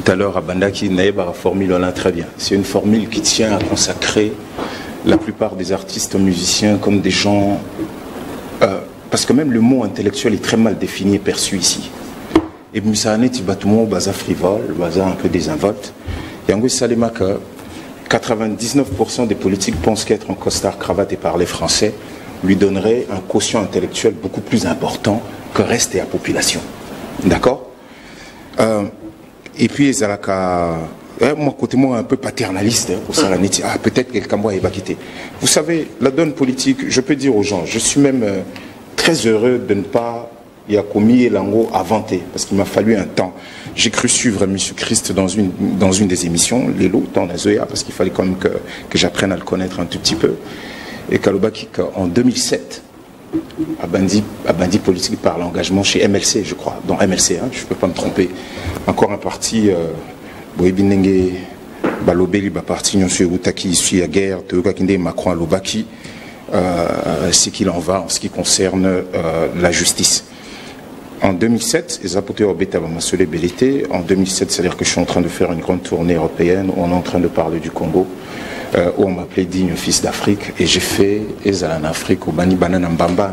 tout à l'heure, Abandaki Naïba a formule là très bien. C'est une formule qui tient à consacrer la plupart des artistes musiciens comme des gens... parce que même le mot intellectuel est très mal défini et perçu ici. Et Moussane, tu bâtiment baza frivole, baza un peu désinvolte. Et en gros, Salema que 99% des politiques pensent qu'être en costard, cravate et parler français lui donnerait un quotient intellectuel beaucoup plus important que reste et la population. D'accord? Et puis, moi, côté moi, un peu paternaliste, au Salaneti, peut-être quelqu'un moi va quitter. Vous savez, la donne politique, je peux dire aux gens, je suis même très heureux de ne pas y a commis et lango inventé, parce qu'il m'a fallu un temps. J'ai cru suivre M. Christ dans une des émissions, Lélo, dans la Zoya, parce qu'il fallait quand même que j'apprenne à le connaître un tout petit peu. Et Kalobaki, en 2007, a bandi politique par l'engagement chez MLC, je crois, dans MLC, hein, je ne peux pas me tromper. Encore un parti, Boébinenge, Balobeli, parti, Nyonsu Utaki, issu à guerre, Teokakinde, Macron, Lobaki, c'est qu'il en va en ce qui concerne la justice. En 2007, les apporteurs Beta Mamassolé Bélité. En 2007, c'est-à-dire que je suis en train de faire une grande tournée européenne où on est en train de parler du Congo, où on m'appelait digne fils d'Afrique. Et j'ai fait Ezalan Afrique au Bani Banana Mbamba,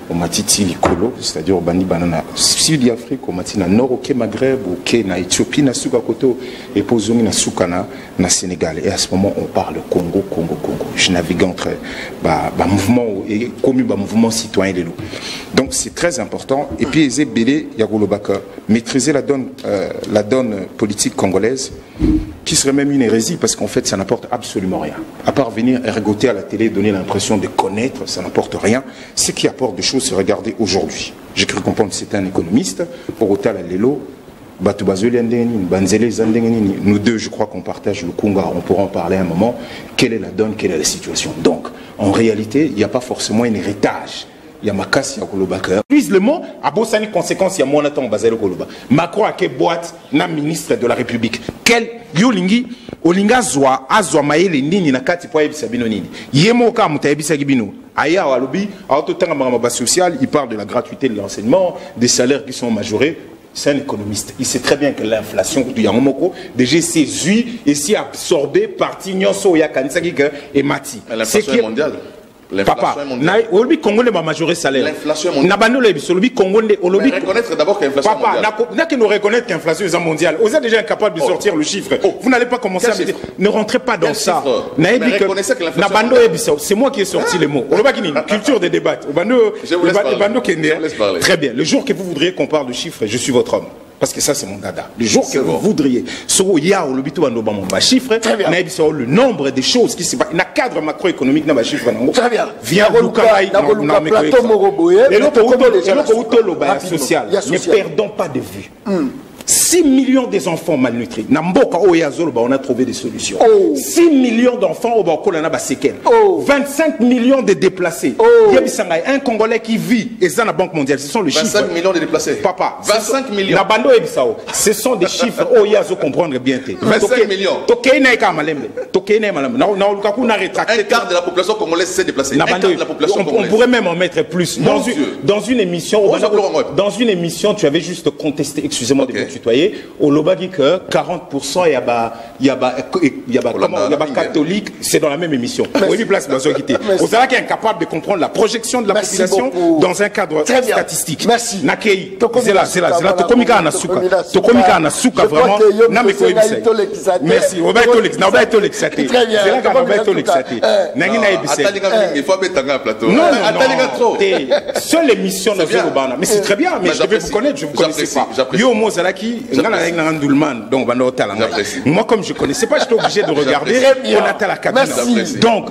au Matiti Likolo, c'est-à-dire au Bani Banana Sud d'Afrique, au Matina Nord, au Maghreb, au Quai, na Éthiopie, na Souka Koto, et Pozongi, na Soukana, na Sénégal. Et à ce moment, on parle Congo, Congo, Congo. Je navigue entre mouvement et commun, mouvement citoyen des loups. Donc c'est très important. Et puis, Ezebele Yagolobaka, maîtriser la donne politique congolaise, qui serait même une hérésie, parce qu'en fait, ça n'apporte absolument rien. À part venir ergoter à la télé, donner l'impression de connaître, ça n'apporte rien. Ce qui apporte des choses, c'est regarder aujourd'hui. J'ai cru comprendre que c'était un économiste, pour autant la Lelo, nous deux, je crois qu'on partage le Congo, on pourra en parler un moment. Quelle est la donne, quelle est la situation? Donc, en réalité, il n'y a pas forcément un héritage. Il y a Makasi, il y a Kolobaka. Puis le mot, à Bossani, conséquence, il y a Monatan Bazelo Koloba. Macron a quelle boîte, na ministre de la République. Quel Yolingi, Olinga Zoa, Azwa Maele Nini, Nakati Poye Bisabino Nini. Yemoka Mutaebisa Gibino. Aya Walobi, à Autotanga Maramba social, il parle de la gratuité de l'enseignement, des salaires qui sont majorés. C'est un économiste. Il sait très bien que l'inflation, déjà séduit et s'est absorbé par Tignonso Yakanisaki et Mati. L'inflation est mondiale. Papa, Olobi Congolais va majorer salaire. L'inflation est mondiale. Olobi Congolais, Olobi. Reconnaître d'abord que l'inflation est mondiale. Papa, n'a que nous reconnaître que l'inflation est mondiale. Vous êtes déjà incapable de sortir le chiffre. Vous n'allez pas commencer à me dire. Ne rentrez pas dans ça. C'est moi qui ai sorti les mots. Culture des débats. Très bien. Le jour que vous voudriez qu'on parle de chiffres, je suis votre homme. Parce que ça, c'est mon dada. Le jour que vous voudriez, le nombre de choses qui se passent, il y a un cadre macroéconomique dans le chiffre. Très bien. Viens, ne perdons pas de vue. 6 millions des enfants malnutris. On a trouvé des solutions. 6 millions d'enfants au Bako, on a séquelles. 25 millions de déplacés. Un Congolais qui vit, et ça, la Banque mondiale, ce sont les chiffres. 25 millions de déplacés. Papa, 25 millions. Ce sont des chiffres. Oh, il y a à comprendre bien. 25 millions. Un quart de la population congolaise s'est déplacée. On pourrait même en mettre plus. Dans une émission, tu avais juste contesté, excusez-moi de vous tutoyer, au Lobagi que 40% il y a catholique, c'est dans la même émission. Oui, place dans qui vous savez qu'il est incapable de comprendre la projection de la population dans un cadre statistique. Merci. Nakei, c'est là. Tokomika Anasuka vraiment. Merci. Roberto Lex. Très bien. C'est là Roberto Lexate. Il faut mettre un plateau. Non. Seule émission de Zerobana. Mais c'est très bien. Mais je vais vous connaître. Je vous connaissais pas. Yo Mozalaki, moi comme je connaissais pas, j'étais obligé de regarder. Donc,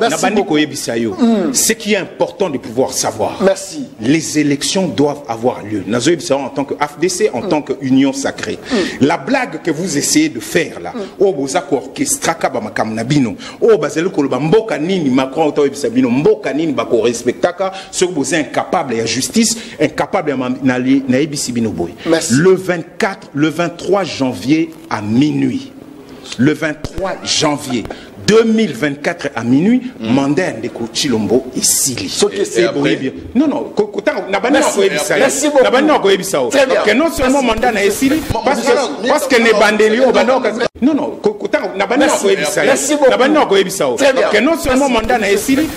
ce qui est important de pouvoir savoir. Merci. Les élections doivent avoir lieu. En tant que AFDC, en tant qu'union sacrée. La blague que vous essayez de faire là, incapable à justice, incapable à le 23 janvier à minuit. Le 23 janvier 2024 à minuit, mandat de Chilombo et Sili. Non, non, merci beaucoup. Que non seulement mandat na Sili, parce que ne bandelio, non, non, merci beaucoup. Que non seulement mandat na Sili,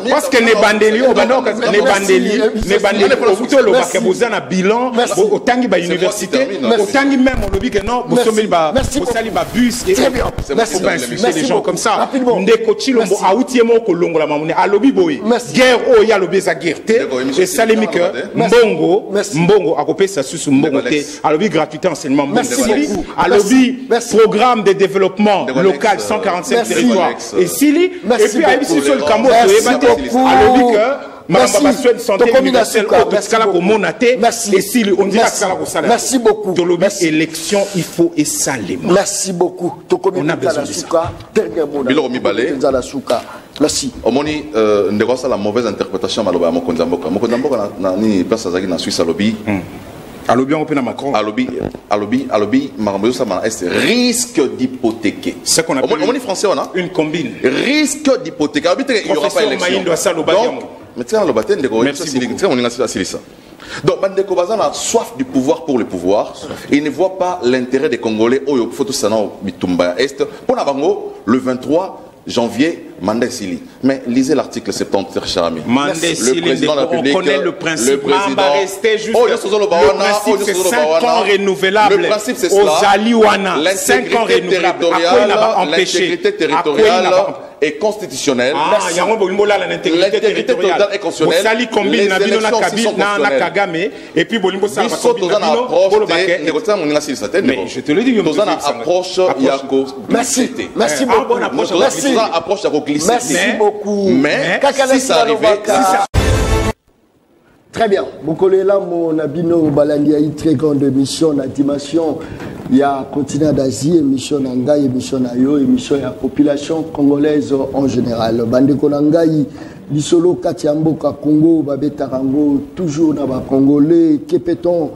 parce que ne bandelio, ne bandelio, le Bozana bilan, au Tangi ba université, au Tangi même au lobby que non, au Saliba bus, et faut pas insulter les gens comme ça. Ndeko Chilombo a outillé kolongo la mamune a lobby boy. Guerre oh ya lobby za guerre et salemike mbongo a copé ça sous mbongo té a lobby gratuité enseignement a lobby programme de développement local 145 territoires et Sili et puis a ici sur le Cambo a lobby que merci beaucoup. Élection, il faut et salement. Merci beaucoup. On a besoin de ça. Merci. Omoni, c'est la mauvaise interprétation de Mokonzamboka. Mokonzamboka ni place à Suisse à lobby. À lobby, on peut na Macron. À lobby, Marambozo Samana est risque d'hypothéquer. C'est qu'on appelle Omoni français, on a une combine. Risque d'hypothéquer. Il n'y aura pas d'élection. Mais tu sais, le baptême, donc, Bandeko Bazan a soif du pouvoir pour le pouvoir. Il ne voit pas l'intérêt des Congolais au Photosano Bitumba Est. Pour Nabango, le 23 janvier, Mandé Sili. Mais lisez l'article 70, cher ami. Le président de la République. On connaît le principe. Le président. Rester juste le principe, c'est 5 ans renouvelables. Le principe, c'est cela. L'intégrité territoriale et constitutionnelle. L'intégrité territoriale est constitutionnelle. Les élections aussi sont constitutionnelles. Et puis, mais je te le dis, approche Yako. Merci. Merci beaucoup. Merci beaucoup. Mais si ça arrivait, très bien. Bokolela mon abino balandi a très grande émission na dimension. Il y a continent d'Asie, émission Nangai, émission Nayo, émission la population congolaise en général. Bandeko Nangai, Lisolo Katiamboka Congo, Babetarango, toujours dans les Congolais. Que peut-on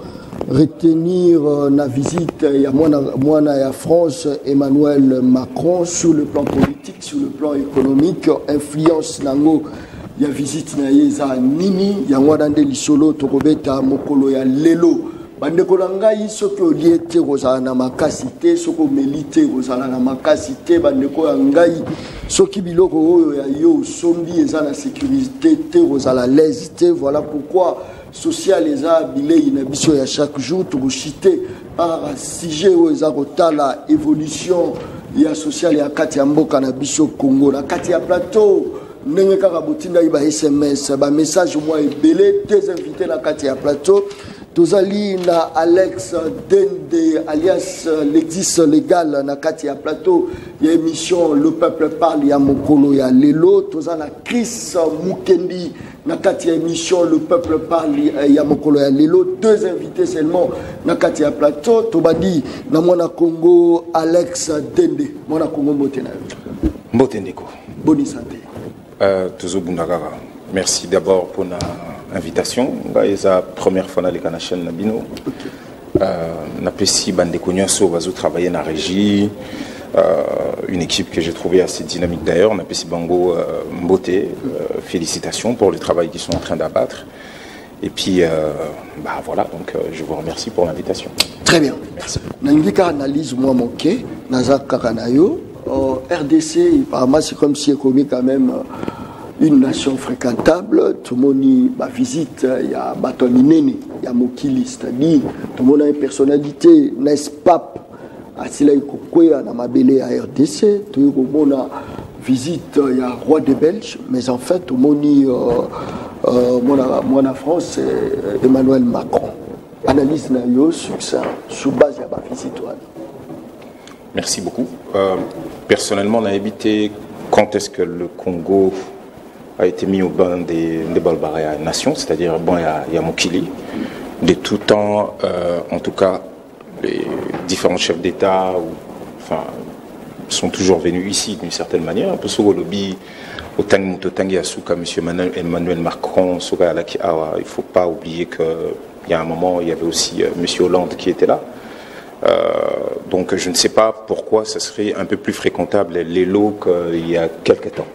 retenir na visite? Il y a moi na France, Emmanuel Macron, sur le plan politique, sur le plan économique, influence nango. Il y a visite na yeza nini, il y a moi dans des Lisolo, Torobeta, Mokolo ya Lelo. Bandeko Nangai, ce que lié rozala na makasité, ce que mélité rozala na makasité, bandeko Nangai, ce qui biloko oyo ya yo sombi eza na sécurité, te rozala l'aisité, voilà pourquoi social les a bilei na biso ya chaque jour to chité par sujet o eza kotala évolution ya social ya kati ya mboka na biso Congo na kati ya plateau ndenge kaka botinda ba SMS ba message moi ebele des invités na kati ya plateau. Tozali na Alex Dende alias l'exis légal na kati ya plateau ya émission Le Peuple Parle ya Mokolo ya Lelo. Tozali na Chris Mukendi na kati ya émission Le Peuple Parle ya Mokolo ya Lelo. Deux invités seulement na kati ya plateau. Tobadi na mwana Congo Alex Dende. Mwana Congo mbotena. Mbotendeko. Bonne santé. Tozo Bundagaga. Merci d'abord pour l'invitation. C'est la première fois dans la chaîne Nabino. Napesi Bandeko Nyonso va travailler dans la régie. Une équipe que j'ai trouvée assez dynamique d'ailleurs. Napesi Bango Mbote. Félicitations pour le travail qu'ils sont en train d'abattre. Et puis, voilà, donc je vous remercie pour l'invitation. Très bien. Merci. Nangika analyse moi manqué. Nazak Kakanayo. RDC, apparemment, c'est comme si économique quand même. Une nation fréquentable, tout le monde va visite, il y a Batominene, il y a Mokili, c'est-à-dire tout le monde a une personnalité, n'est-ce pas? Asila Ikokwe, à Namabele à RDC, tout le monde a visite, il y a Roi des Belges, mais en fait, tout le monde moi en France, c'est Emmanuel Macron. Analyse Nayo, succès, sous base de la visite. Merci beaucoup. Personnellement, on a évité quand est-ce que le Congo a été mis au banc des Balbaréa Nation, c'est-à-dire bon, il y a Mokili. De tout temps, en tout cas, les différents chefs d'État sont toujours venus ici d'une certaine manière. Un peu sur le lobby, au Tangi Asuka, M. Emmanuel Macron, il ne faut pas oublier qu'il y a un moment, il y avait aussi M. Hollande qui était là. Donc je ne sais pas pourquoi ça serait un peu plus fréquentable les lots qu'il y a quelques temps.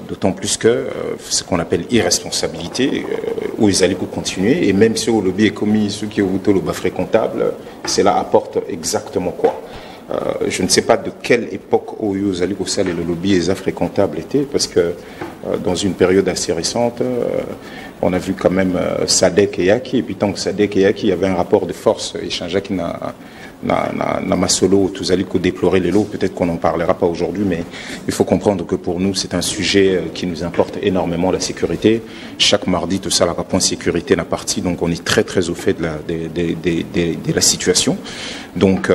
D'autant plus que ce qu'on appelle irresponsabilité, où ils allaient continuer, et même si le lobby est commis, ceux qui ont voté le bas fréquentable, cela apporte exactement quoi? Je ne sais pas de quelle époque où ils allaient et le lobby est fréquentable était, parce que dans une période assez récente, on a vu quand même Sadek et Yaki, et puis tant que Sadek et Yaki, il y avait un rapport de force, et Chanjaki n'a Masolo, tous allez déplorer les lots, peut-être qu'on n'en parlera pas aujourd'hui, mais il faut comprendre que pour nous, c'est un sujet qui nous importe énormément, la sécurité. Chaque mardi, tout ça, la point sécurité n'a partie, donc on est très très au fait de la situation. Donc,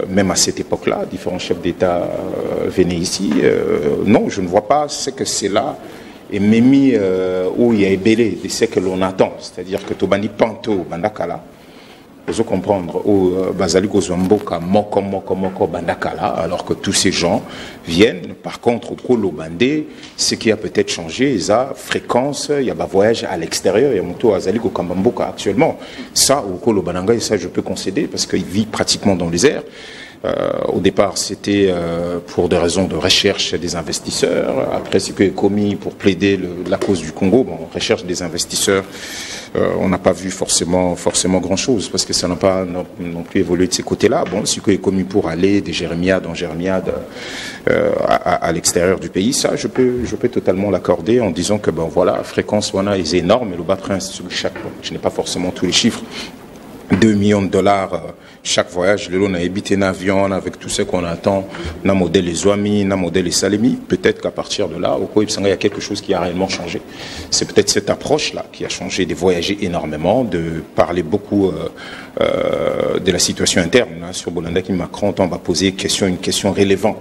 même à cette époque-là, différents chefs d'État venaient ici. Non, je ne vois pas ce que c'est là. Et même où il y a ébélé de ce que l'on attend, c'est-à-dire que Tobani Panto, Bandakala, vous comprendre, au Bazali Kozwamboka, Moko Bandakala, alors que tous ces gens viennent. Par contre, au Kolo Bandé, ce qui a peut-être changé, il y a fréquence, il y a un voyage à l'extérieur, il y a Moto Azali Kokambamboka actuellement. Ça, au Kolo Bandanga, et ça je peux concéder parce qu'il vit pratiquement dans les airs. Au départ, c'était pour des raisons de recherche des investisseurs. Après, ce qui est commis pour plaider la cause du Congo, bon, recherche des investisseurs, on n'a pas vu forcément grand-chose parce que ça n'a pas non plus évolué de ces côtés-là. Bon, ce qui est commis pour aller des jérémiades en jérémiades à l'extérieur du pays, ça, je peux totalement l'accorder en disant que, ben voilà, la fréquence wana est énorme, et le bas prince sur chaque, je n'ai pas forcément tous les chiffres. 2 millions de dollars chaque voyage. Le lot n'a évité un avion avec tout ce qu'on attend. N'a modèle les Zouami, n'a modèle les Salemi. Peut-être qu'à partir de là, au Koïb Sanga, il y a quelque chose qui a réellement changé. C'est peut-être cette approche-là qui a changé, de voyager énormément, de parler beaucoup de la situation interne. Hein. Sur Bolanda qui Macron, on va poser une question relevante.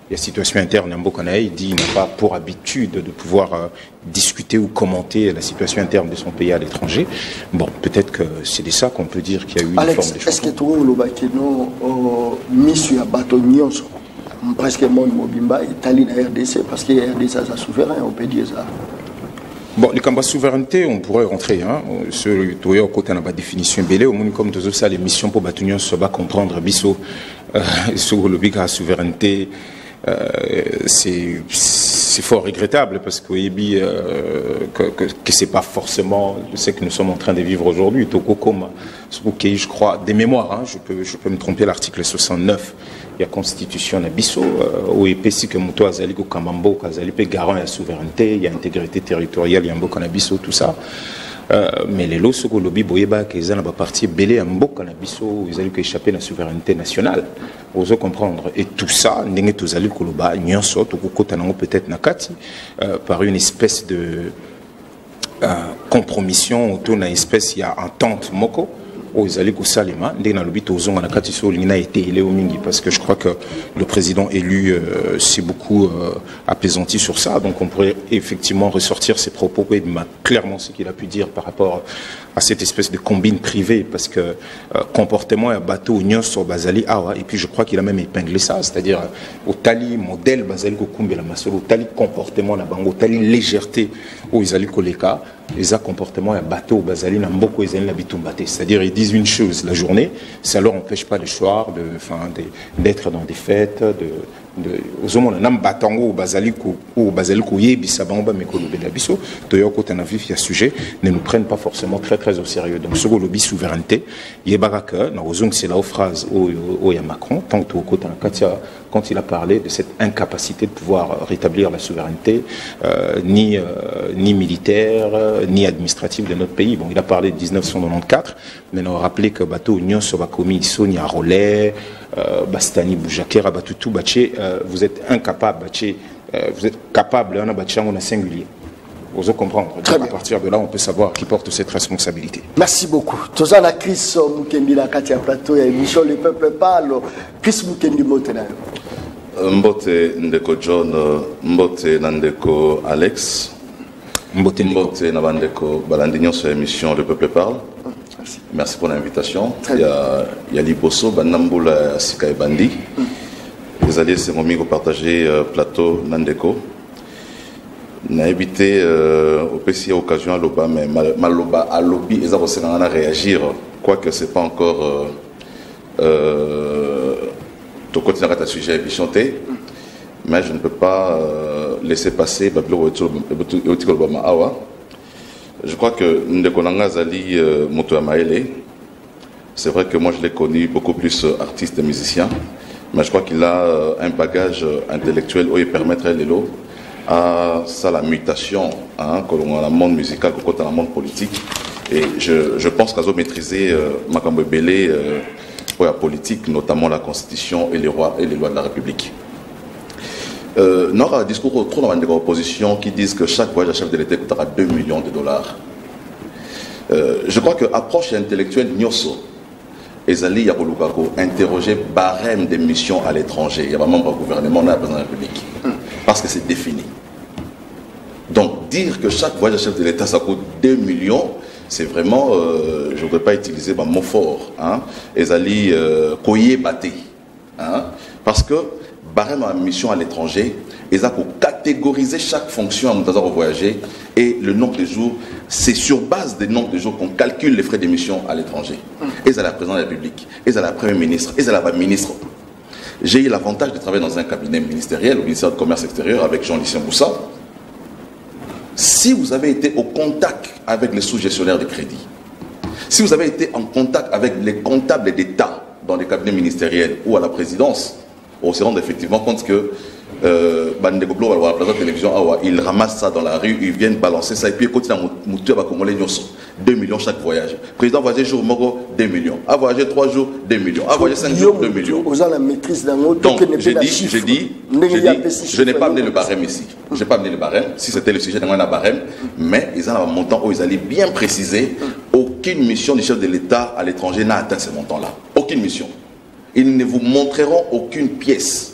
La situation interne en Bokanaï, il dit qu'il n'a pas pour habitude de pouvoir discuter ou commenter la situation interne de son pays à l'étranger. Bon, peut-être que c'est de ça qu'on peut dire qu'il y a eu une forme de changement. Est-ce que tu as mis sur la bâton presque monde mobimba Italie na RDC parce que RDC est souverain, on peut dire ça. Bon, les combats souveraineté, on pourrait rentrer. Hein, sur le côté de la définition belé, au moins comme tout ça, les missions pour Batunion se va comprendre biso sur le big à souveraineté. C'est fort regrettable parce que c'est pas forcément ce que nous sommes en train de vivre aujourd'hui. Je crois, des mémoires, hein, je peux me tromper, l'article 69, il y a Constitution Nabiso, où il péci que Mouto Azaliko Kamambo, Azalipe garant la souveraineté, il y a intégrité territoriale, il y a un beau Nabiso, tout ça. Mais les lots sur le lobby boyeba qu'ils ont parti belé un beau cannabiso ils allaient échapper à la souveraineté nationale vous comprendre et tout ça n'engé tous allés koloba nyonso to kotanango peut-être nakati par une espèce de compromission autour d'une espèce il y a entente moko aux allés Salima ndena lobby tozon nakati so lingina été élu au mingi parce que je crois que le président élu s'est beaucoup apaisanti sur ça donc on pourrait effectivement ressortir ses propos et clairement ce qu'il a pu dire par rapport à cette espèce de combine privée parce que comportement et bateau union sur Bazali Awa et puis je crois qu'il a même épinglé ça c'est-à-dire au tali modèle Bazali Kokumbe la masolo tali comportement la bango tali légèreté où ils allaient koleka les comportements et bateau Bazali na mboko ils allaient l'habitumbate c'est-à-dire ils disent une chose la journée ça leur empêche pas le soir d'être dans des fêtes aux hommes on a batango Bazali ko yebi sabamba mekolo belabiso to yoko tanavif ya sujet ne nous prennent pas forcément très au sérieux. Donc, ce lobby souveraineté, Yebaraka, c'est la phrase au Macron, tant que quand il a parlé de cette incapacité de pouvoir rétablir la souveraineté, ni militaire, ni administrative de notre pays. Bon, il a parlé de 1994, mais on a rappelé que bateau Union Sobakomi, Sonia Rollet, Bastani Boujakera, Batutu, Baché, vous êtes incapable, Baché, vous êtes capable, on a Baché, on a singulier. Vous comprendre. À partir de là, on peut savoir qui porte cette responsabilité. Merci beaucoup. Tozana Chris Mukendi la Katia Plateau et Michel le peuple parle. Chris Mukendi Motena. Mbote Ndeko John, Mbote Nandeko Alex, Mbote Nabandeko Balandignon sur l'émission Le Peuple Parle. Merci pour l'invitation. Il y a Liboso, Banamboula, Sika et Bandi. Les alliés, c'est mon amigo partagé plateau Nandeko. N'a évité au PC occasion à l'OBA, mais Maloba à lobby, ils ont réagir, quoique ce n'est pas encore continuer à sujet et chanter, mais je ne peux pas laisser passer. Je crois que Ndekonanga Zali Moto Amaele, c'est vrai que moi je l'ai connu beaucoup plus artiste et musicien, mais je crois qu'il a un bagage intellectuel où il permettrait l'élo à ça la mutation que l'on a dans le monde musical, que dans le monde politique. Et je pense qu'à maîtriser Makambo Belé pour la politique, notamment la Constitution et les lois de la République. Nous avons un discours trop dans l'opposition qui disent que chaque voyage à chef de l'État coûtera 2 millions de dollars. Je crois que l'approche intellectuelle Nyoso, Ezali Yakolukako, interroger barème des missions à l'étranger. Il y a vraiment pas gouvernement, on a la présidence de la République. Parce que c'est défini. Donc, dire que chaque voyage à chef de l'État, ça coûte 2 millions, c'est vraiment, je ne voudrais pas utiliser un mot fort. Ezali Koye Baté. Parce que, barème à mission à l'étranger, ils ont catégoriser chaque fonction à Moutazar au voyager et le nombre de jours, c'est sur base des nombres de jours qu'on calcule les frais d'émission à l'étranger. Ils ont la présidente de la République, ils ont la première ministre, ils ont la ministre. J'ai eu l'avantage de travailler dans un cabinet ministériel, au ministère du Commerce extérieur, avec Jean-Lucien Boussa. Si vous avez été au contact avec les sous-gestionnaires de crédit, si vous avez été en contact avec les comptables d'État dans les cabinets ministériels ou à la présidence, on se rend effectivement compte que la télévision, ils ramassent ça dans la rue, ils viennent balancer ça et puis ils continuent à 2 millions chaque voyage. Président voyagé jour Mogo, 2 millions. A voyagé 3 jours, 2 millions. A voyagé 5 jours, 2 millions. Donc j'ai dit, je n'ai pas amené le barème ici. Je n'ai pas amené le barème. Si c'était le sujet, d'un barème. Mais ils ont un montant où ils allaient bien préciser. Aucune mission du chef de l'État à l'étranger n'a atteint ce montant-là. Aucune mission. Ils ne vous montreront aucune pièce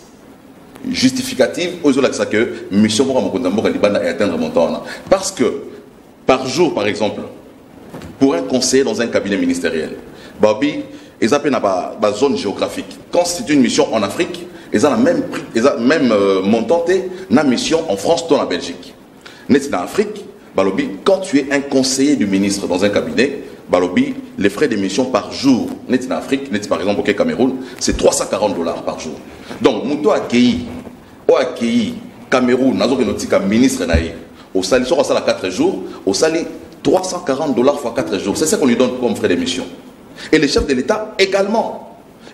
justificative aux autres que mission pour atteindre montant. Parce que par jour, par exemple, pour un conseiller dans un cabinet ministériel, Babi, ils appellent la zone géographique. Quand c'est une mission en Afrique, ils ont la même montant na mission en France ou en Belgique. En Afrique, Balobi, quand tu es un conseiller du ministre dans un cabinet, Balobi, les frais d'émission par jour, net en Afrique, net par exemple au Cameroun, c'est 340 $ par jour. Donc, Mouto accueilli Cameroun, nazoke ministre naïe, au sali, sur ça 4 jours, au sali 340 $ fois 4 jours. C'est ça qu'on lui donne comme frais d'émission. Et les chefs de l'État également.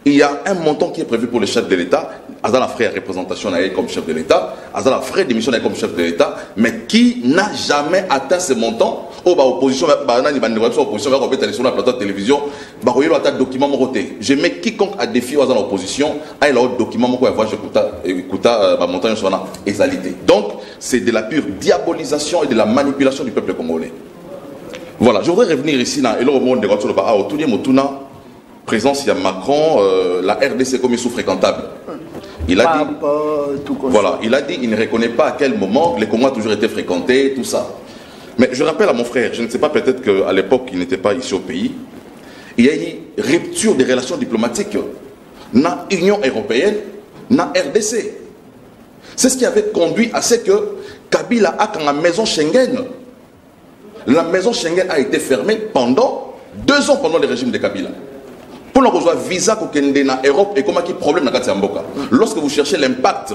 Il y a un montant qui est prévu pour les chefs de l'État, Azala frais de représentation comme chef de l'État, Azala frais d'émission comme chef de l'État, mais qui n'a jamais atteint ce montant. Opposition, opposition, sur la plateau de télévision, document je mets quiconque a défié aux opposition, à l'autre document montant égalité. Donc, c'est de la pure diabolisation et de la manipulation du peuple congolais. Voilà, je voudrais revenir ici dans le monde de présence, il y a Macron, la RDC comme sous-fréquentable. Il a dit, voilà, il a dit, il ne reconnaît pas à quel moment les Congolais ont toujours été fréquentés, tout ça. Mais je rappelle à mon frère, je ne sais pas, peut-être qu'à l'époque, il n'était pas ici au pays, il y a eu rupture des relations diplomatiques dans l'Union européenne, dans RDC. C'est ce qui avait conduit à ce que Kabila a dans la maison Schengen. La maison Schengen a été fermée pendant 2 ans pendant le régime de Kabila. Pour nous avoir visa pour qu'on ait en Europe et comment il y a problème dans la Mboka. Lorsque vous cherchez l'impact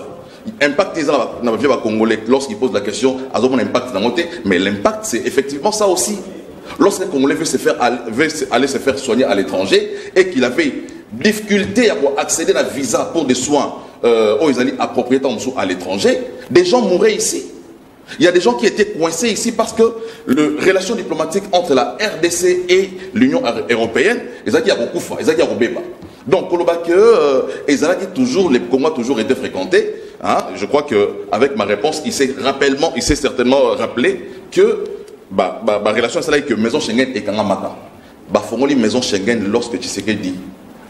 des Congolais, lorsqu'ils posent la question, à un impact dans le côté, mais l'impact c'est effectivement ça aussi. Lorsque les Congolais veulent aller se faire soigner à l'étranger et qu'il avait difficulté à accéder à un visa pour des soins aux appropriés à l'étranger, des gens mouraient ici. Il y a des gens qui étaient coincés ici parce que les relations diplomatiques entre la RDC et l'Union européenne, ils ont beaucoup fait, ils ont beaucoup. Donc, les Congolais ont toujours été fréquentés. Je crois qu'avec ma réponse, il s'est certainement rappelé que la relation avec la maison Schengen est quand même la maison Schengen, lorsque Tshisekedi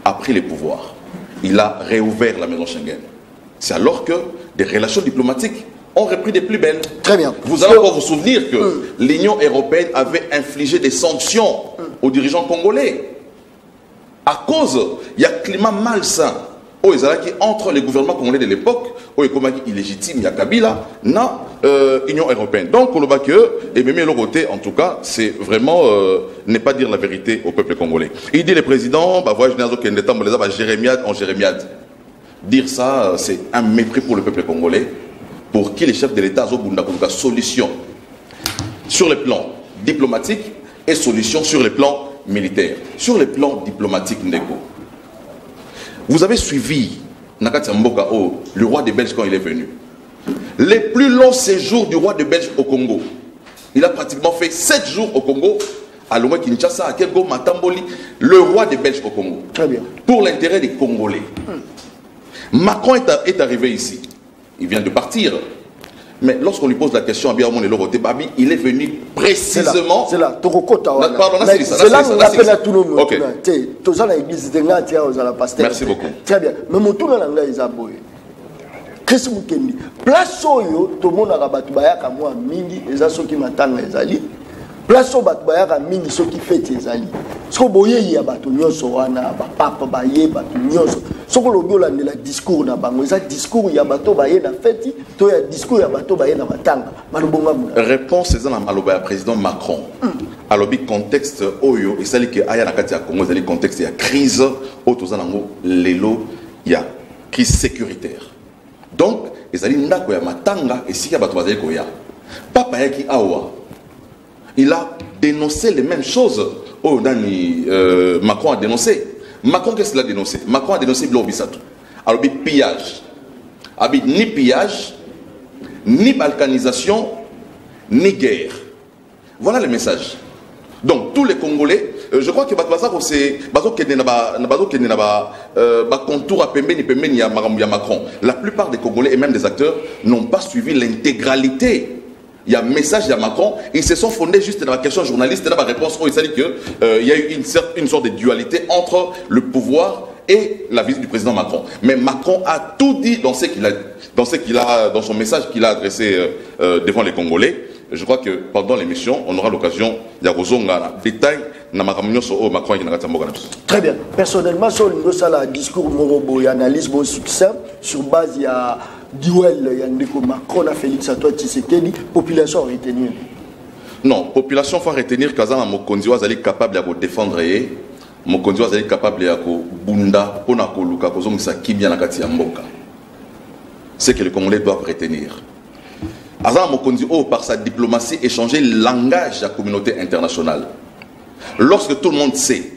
a pris les pouvoirs, il a réouvert la maison Schengen. C'est alors que des relations diplomatiques ont repris des plus belles. Très bien. Vous allez encore vous souvenir que l'Union européenne avait infligé des sanctions aux dirigeants congolais. À cause, il y a un climat malsain entre les gouvernements congolais de l'époque, illégitime, il y a Kabila, dans l'Union européenne. Donc, et même le côté, en tout cas, c'est vraiment ne pas dire la vérité au peuple congolais. Il dit le président, voyage Jérémiade en Jérémiade. dire ça, c'est un mépris pour le peuple congolais, pour qui les chefs de l'État ont une solution sur le plan diplomatique et solution sur le plan militaire. Sur le plan diplomatique, Ndeko, vous avez suivi Nakati Mboka, le roi des Belges, quand il est venu. Les plus longs séjours du roi des Belges au Congo. Il a pratiquement fait 7 jours au Congo, à Lomé Kinshasa, à Kego, Matamboli, le roi des Belges au Congo. Très bien. Pour l'intérêt des Congolais. Macron est arrivé ici. Il vient de partir. Mais lorsqu'on lui pose la question à Biaomon et Loroté Babi, il est venu précisément. C'est là, Torokota. Pardon, c'est là qu'on appelle à tout le monde. Merci beaucoup. Très bien. Mais mon tour dans l'anglais, ils ont qu'est-ce que vous dites? Place où tout le monde a rabattu à moi, Mingi, et ça, ceux qui m'attendent, les alliés. Place où Batbaya Mingi, ceux qui fêtent les alliés. Ce que vous voyez, il y a Batunion, Soana, Papa Baye, Batunion. Ce que vous voyez, il y a discours, il y a discours, il y a Bato Baye, il y a fête, il y a discours, il y a Bato Baye, il y a réponse, c'est dans le président Macron. Alors, le contexte, Oyo, il s'agit que Aya Nakati à Congo, il y a contexte, il y a crise, il y a crise sécuritaire. Donc, il y a matanga et si y a batouazé koya. Papa Yaki Awa, il a dénoncé les mêmes choses. Oh, Macron a dénoncé. Macron, qu'est-ce qu'il a dénoncé? Macron a dénoncé Blobissatou. Alors, pillage. Ni pillage, ni balkanisation, ni guerre. Voilà le message. Donc, tous les Congolais, je crois que c'est contour à Pembeni à Macron. La plupart des Congolais et même des acteurs n'ont pas suivi l'intégralité. Il y a un message de Macron. Ils se sont fondés juste dans la question journaliste, dans la réponse où il s'agit qu'il y a eu une sorte de dualité entre le pouvoir et la visite du président Macron. Mais Macron a tout dit dans son message qu'il a adressé devant les Congolais. Je crois que pendant l'émission, on aura l'occasion de voir détail dans ma réunion sur Macron et Très bien. Personnellement, sur le discours Morobo et analyse mon succès sur base de duel Macron a Félix Antoine Tshisekedi, population a retenu. Non, population faut retenir qu'Azana Mokonzi est capable de défendre et Mokonzi est capable de bunda pour na koluka kozongisa kibia na kati ya mboka. C'est que les Congolais doivent retenir. Azana Mokonzi, par sa diplomatie, échanger le langage de la communauté internationale. Lorsque tout le monde sait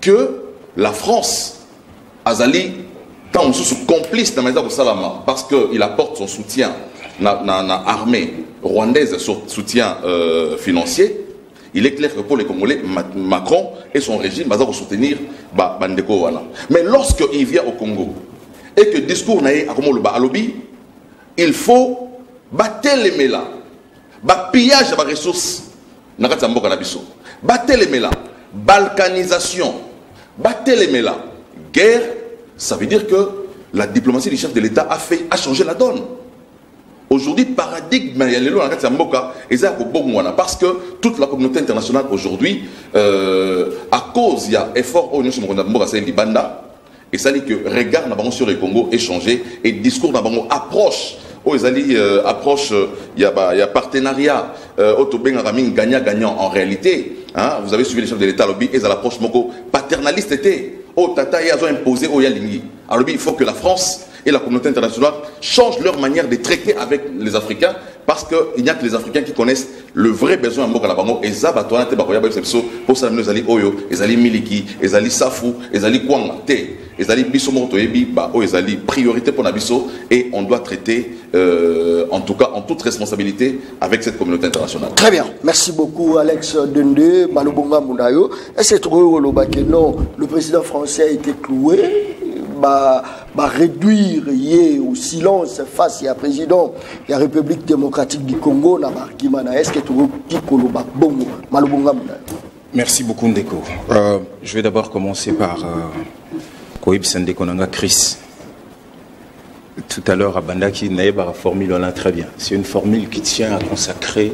que la France, Azali, quand on est complice dans les Salama, parce qu'il apporte son soutien à l'armée rwandaise, son soutien financier, il est clair que pour les Congolais, Macron et son régime vont soutenir Bandeko Wana. Mais lorsqu'il vient au Congo et que le discours n'est pas comme le lobby, il faut battre les mélas, pillage de ressources, battre les mélas, balkanisation, battre les mélas, guerre, ça veut dire que la diplomatie du chef de l'État a changé la donne. Aujourd'hui, paradigme, parce que toute la communauté internationale aujourd'hui, à cause, il y a effort au et ça dit que regard sur le Congo est changé et discours approche. Approche, il y a partenariat, gagnant-gagnant en réalité. Hein, vous avez suivi les chefs de l'État, et l'approche paternaliste était. Tata a imposé au Yalingi. Alors il faut que la France et la communauté internationale changent leur manière de traiter avec les Africains parce qu'il n'y a que les Africains qui connaissent le vrai besoin en Mokalabango. Et Zabatouana, pour ça, nous allons Oyo, les alliés Miliki, les alliés Safou, les alliés Kwanga, les alliés Bissomoto, les alliés priorité pour Nabiso. Et on doit traiter, en tout cas, en toute responsabilité avec cette communauté internationale. Très bien. Merci beaucoup, Alex Dende, Malobonga Mounayo. Est-ce que le président français a été cloué? Réduire au silence face à président de la République démocratique du Congo. Est-ce que tu Merci beaucoup, Ndeko. Je vais d'abord commencer par Koïb Sendekonanga Chris. Tout à l'heure, à Bandaki, Naïba a formulé très bien. C'est une formule qui tient à consacrer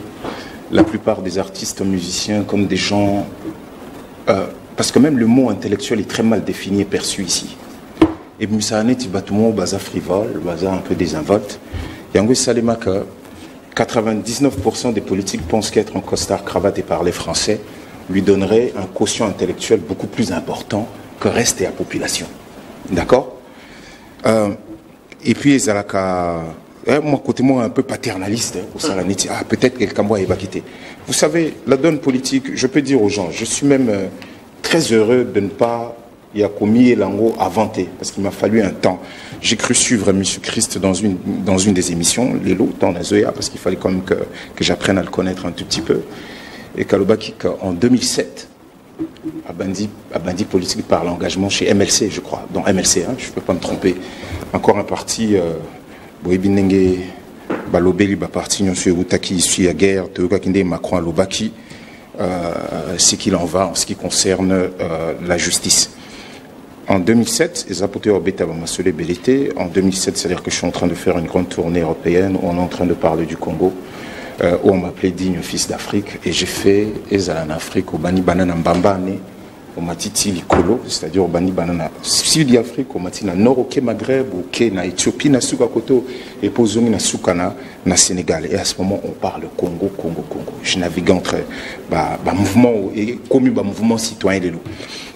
la plupart des artistes musiciens comme des gens... parce que même le mot intellectuel est très mal défini et perçu ici. Et Moussane Tibatumo, baza frivole, baza un peu désinvolte. Yango Salemaka, 99% des politiques pensent qu'être en costard, cravate et parler français lui donnerait un quotient intellectuel beaucoup plus important que reste et la population. D'accord? Et puis moi côté moi un peu paternaliste au Salaniti, peut-être quelqu'un moi va quitter. Vous savez, la donne politique, je peux dire aux gens, je suis même très heureux de ne pas y a commis l'ango inventé parce qu'il m'a fallu un temps. J'ai cru suivre M. Christ dans une des émissions, Lélo, dans la Zoya, parce qu'il fallait quand même que j'apprenne à le connaître un tout petit peu. Et Kalobaki, en 2007, a bandit politique par l'engagement chez MLC, je crois, dans MLC, hein, je ne peux pas me tromper. Encore un parti, Boébinenge, Balobeli, parti, Nyonsuerutaki, issu à guerre, Teokakinde, Macron, Alobaki, c'est qu'il en va en ce qui concerne la justice. En 2007, ils apportaient au bêta Masolé Belité. En 2007, c'est-à-dire que je suis en train de faire une grande tournée européenne, où on est en train de parler du Congo, où on m'appelait digne fils d'Afrique, et j'ai fait Ezala en Afrique, au Bani Banana Mbambane, au Matiti Likolo, c'est-à-dire au Bani Banana Sud d'Afrique, au Matina Nord, au Maghreb, au na Éthiopie, na Soukakoto, et Pozongi na Soukana, na Sénégal. Et à ce moment, on parle Congo. Je navigue entre mouvement et commun, mouvement citoyen de loups.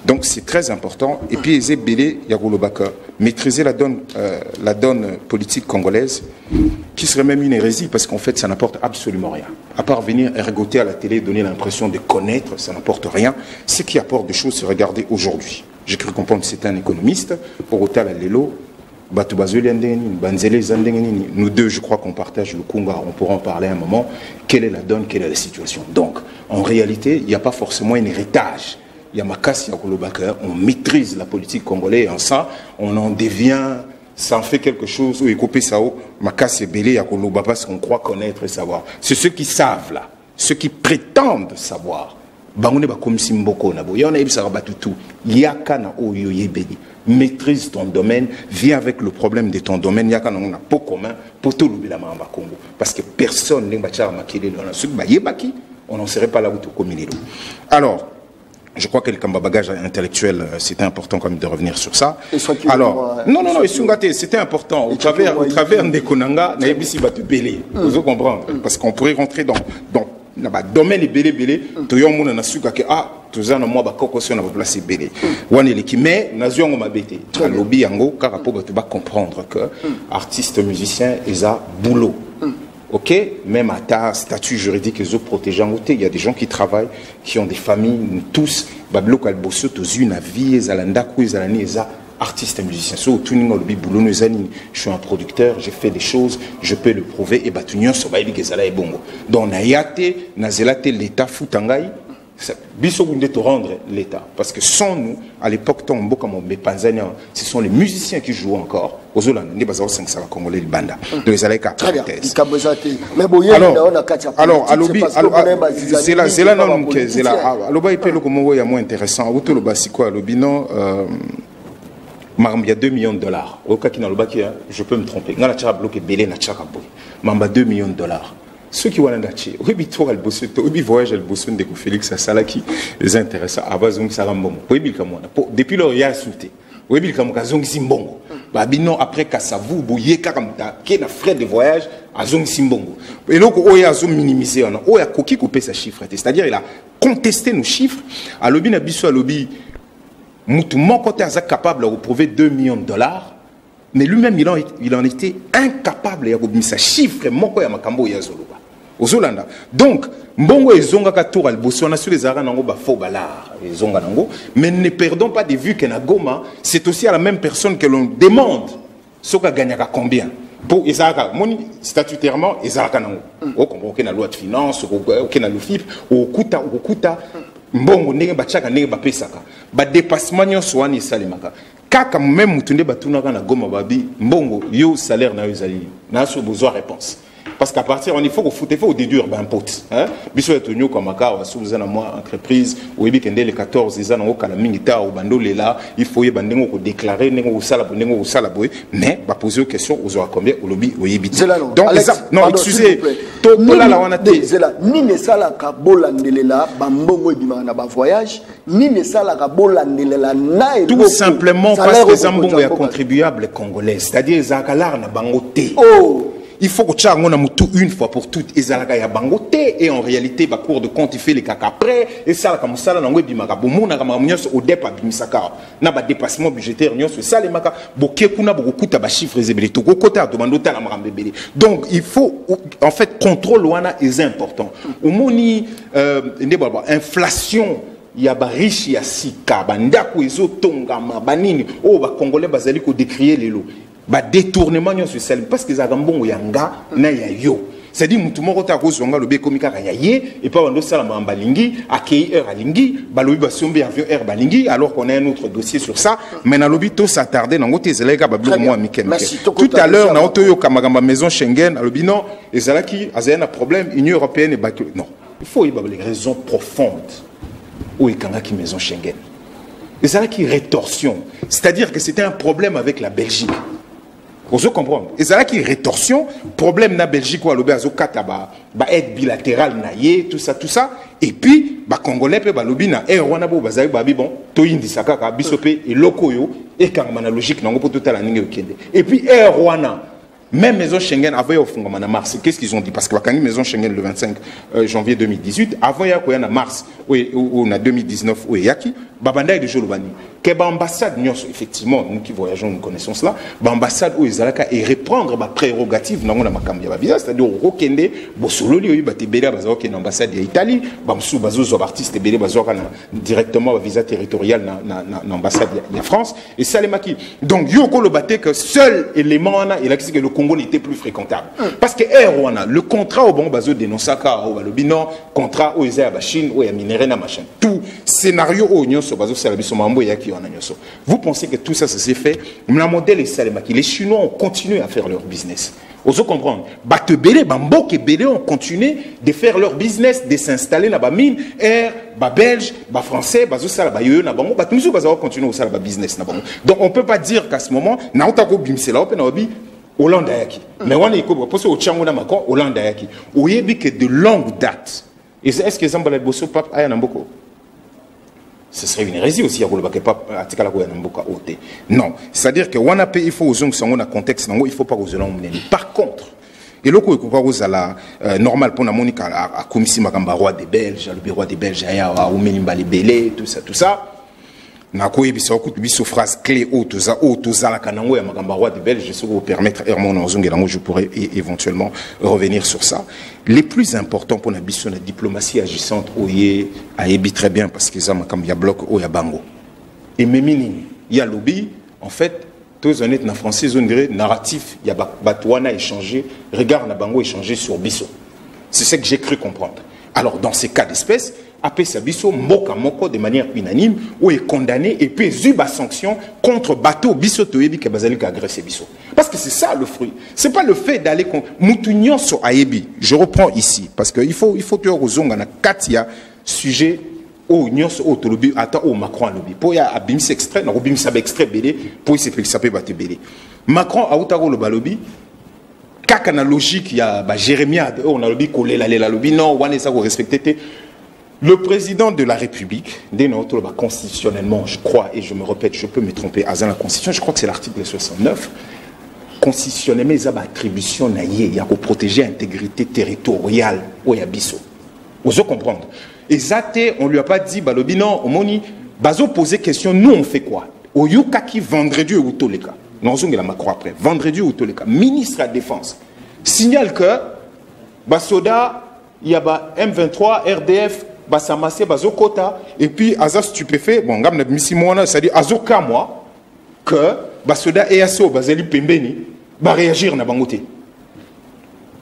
Donc c'est très important. Et puis Ezebele Yagolobaka, maîtriser la donne politique congolaise, qui serait même une hérésie, parce qu'en fait ça n'apporte absolument rien. À part venir ergoter à la télé, donner l'impression de connaître, ça n'apporte rien. Ce qui apporte des choses, c'est regarder aujourd'hui. J'ai cru comprendre que c'était un économiste, pour autant la Lelo, nous deux, je crois qu'on partage le Kunga, on pourra en parler un moment. Quelle est la donne, quelle est la situation? Donc, en réalité, il n'y a pas forcément un héritage. Il y a Makassi Yakolobaka, on maîtrise la politique congolaise, en ça, on en devient, ça en fait quelque chose, où écouper ça, Makassi Belé Yakolobaka, parce qu'on croit connaître et savoir. C'est ceux qui savent là, ceux qui prétendent savoir. Maîtrise ton domaine, viens avec le problème de ton domaine. Il y a un pot commun pour tout le monde Congo. Parce que personne n'est on n'en serait pas là où tout communiquer. Alors, je crois que le bagage intellectuel, c'était important quand même de revenir sur ça. Alors, non, c'était important. Au travers des Konanga, vous comprenez? Parce qu'on pourrait rentrer dans le domaine est belé, tout le monde a su que tout ça, moi, bakoko si on a placé belé. Mais nation on m'a bêté. Le lobby yango, car pour comprendre que artistes, musiciens, ils ont boulot. Ok, même à ta statut juridique, ils ont protégé. Il y a des gens qui travaillent, qui ont des familles, nous tous. Bablo kalboso tous une vie, zalanda kou zalani za artiste et musicien. So tuning lobby boulot nous zani. Je suis un producteur, j'ai fait des choses, je peux le prouver. Et batunion so baili gezala et bongo. Donc naïate, nazelate l'État foutangai. Biso de te rendre l'État. Parce que sans nous, à l'époque, ce sont les musiciens qui jouent encore. Aux Hollandais, les bases 5 ça va congolais le banda. Donc les allez qu'à alors, c'est là non que c'est là. Alors il peut le comment il y a moins intéressant. Auto le bas c'est quoi le bilan il y a 2 millions de dollars. Au cas qui n'a le bas je peux me tromper. Dans la tchara bloqué belé na tchara boy. Mamba 2 millions de dollars. Ceux qui vont en acheter, oui, toi, le boss, oui, voyage, le boss de Félix Salaki, les intéressants, à base de Sarambon, oui, depuis leur y'a sauté, oui, Bilkamokazong Simbongo, Babino, après Kassavu, Bouye, Karamta, qui est un frais de voyage à Zong Simbongo. Et donc, on a minimisé, on a coquille coupé sa chiffre, c'est-à-dire, il a contesté nos chiffres, à lobby, Nabiso, à lobby, Moutoumon, quand il est capable de prouver 2 millions de dollars, mais lui-même, il en était incapable de sa chiffre, mon ya makambo ya Zoloba. Aux Hollandais. Donc, Mbongo et Zonga Katour al-Bosso, on a su les arènes en faux balard, mais ne perdons pas de vue que Nagoma, c'est aussi à la même personne que l'on demande ce qu'a gagné à combien. Pour Isaac, statutairement, Isaac Nango. On comprend qu'il y a la loi de finances, qu'il y a le FIP, au Kuta, Mbongo, n'est pas chaque année, Pesaka. Ba dépassement, yon soit ni salimaka. Kaka même mutunde batunaka na goma babi mbongo yo salaire na yo zali na so besoin réponse parce qu'à partir il faut déduire ben pote hein biso ya tonyo comme maka sous na moi entreprise ou ebi kende le 14 ils ont kala mingita ou bando lela il faut yebandengo ko déclarer nengo sala bondengo ko sala boy mais ba poser aux questions aux aura combien au lobby au yebi donc non excusez to là la wana té ni ne sala ka bolandelela ba mbongo ebima na ba voyage ni ne sala ka bolandelela na tout simplement parce que Zambongo est contribuable congolais c'est-à-dire zakalar na bango té il faut que tu aies une fois pour toutes ezalaka ya bangote et en réalité ba cours de compte il fait les caca après et ça comme ça na ngwe bimaka bomona kama nyonso au départ bimisaka na ba dépassement budgétaire nyonso ça les maka boke kuna bokuta ba chiffres ezebele to kokota to bandota la marambebele. Donc il faut en fait contrôle wana est important. Omoni inflation ya ba riche ya sika bandako ezo tongama banini o ba congolais bazali ko décrier lelo ba détournement nyonso sel parce que za gambongo yanga na ya yo. C'est-à-dire mutu moko ta ko zonga lobe komika ya ye et pas bando sala mamba lingi akei heure alingi balobi ba sombi avion air balingi alors qu'on a un autre dossier sur ça mais na lobi to s'attarder na ngote zeleka ba blo moi miken. Tout à l'heure na otoyo kamagamba maison Schengen alobi non ezalaki azena problème Union européenne et bakio non il faut y avoir les raisons profondes où est Kangaki maison Schengen. Et ça qui rétorsion, c'est-à-dire que c'était un problème avec la Belgique. Vous comprenez? Et ça qui rétorsion, problème na Belgique ou à l'obé azokata aide bilatérale naïe tout ça, et puis ba congolais pe ba lobi na Rwanda bo bazali ba bon to indi sakaka bisope et lokoyo et kangana logique nango pour total aninge okende. Et puis Rwanda même maison Schengen avait au fond en mars. Qu'est-ce qu'ils ont dit? Parce que la maison Schengen le 25 janvier 2018, avant il y a en mars, ou on a 2019, où il y a qui, Babanda et de Jolobani. Que l'ambassade, effectivement, nous qui voyageons, nous connaissons cela, l'ambassade où ils allaient et reprendre ma prérogative, non, on a ma visa, c'est-à-dire au Rokende, Bossolo, il y a eu Béla, une ambassade d'Italie, Bamsou, Bazo, artiste, Béla, directement visa territorial dans l'ambassade de France, et ça les maquis. Donc, il y a que seul élément, il a que le Congo n'était plus fréquentable. Parce que Rwanda, le contrat au bon bazo dénonçaka, au Balobino, contrat au Isa Bachine, au Yaminere na machin, tout scénario au Nyon so bazo salabiso mambo yaki on a nyoso. Vous pensez que tout ça s'est fait? Le modèle est salemaki. Les Chinois ont continué à faire leur business. Vous comprenez? Batebele, Bamboke Bele ont continué de faire leur business, de s'installer dans la mine, Belge, français, bazo sala ba yo na bango, batumso bazo continuer au sala business na bango. Donc on peut pas dire qu'à ce moment, na otako bimsela open obi Hollande ayaki. Mais on est comme parce au Tchango na Macron Hollande ayaki. Oyebi que de longue date. Est-ce que Zambala Bosso Pape aya namboko? Ce serait une hérésie aussi à rouler que Pape atikala ko ya namboka ote. Non, c'est-à-dire que wana pe il faut aux songo na contexte nango, il faut pas aux longs. Par contre, et loko ko ko zala normal pour na monika a komisi makamba roi des Belges, le roi des Belges aya au menimba libélé, tout ça. Na ko yebisa ko biso phrase clé autoza la kanango ya makamba roi des Belges, je vous permettre Hermon Ozongelango, je pourrais éventuellement revenir sur ça. Les plus importants pour la biso la diplomatie agissante oye ayebi très bien parce que ça makamba ya bloc o ya bango. Et memini ya lobby en fait tous honnêtes na français on dirait narratif ya batwana échanger regard na bango échanger sur biso. C'est ce que j'ai cru comprendre. Alors dans ces cas d'espèce après Sabiso, Moka Moko de manière unanime, où est condamné et puis zuba sanction contre bateau Bisso Toyebi qui a agressé Bisso. Parce que c'est ça le fruit. C'est pas le fait d'aller contre Moutounion sur Ayebi. Je reprends ici parce qu'il faut te rozonga na Katia sujet au Nyons au Tolobi ata au Macron lobby. Pour y a abim extrait, na robim sabe extrait belé pour y s'appeler bateau belé. Macron a outaro le balobi. Kaka na logique il y a Jérémia on a lobby collé la lobby non on est ça vous respecter. Le président de la République, constitutionnellement, je crois, et je me répète, je peux me tromper, à la Constitution, je crois que c'est l'article 69, constitutionnellement, il y a une attribution, il y a pour protéger l'intégrité territoriale au Yabiso. Vous comprenez? Et Zate, on ne lui a pas dit, Balobi, non, on m'a dit, Bazo posait question, nous on fait quoi? Au Yukaki, vendredi ou Toleka. Non, on la macro après. Vendredi ou Toleka. Ministre de la Défense signale que Basoda, il y a M23, RDF, Basamase, Bazokota, et puis Aza stupéfait, bon, c'est-à-dire Azoka, moi, que Basoda EASO, Bazeli Pembeni, va réagir na bangote.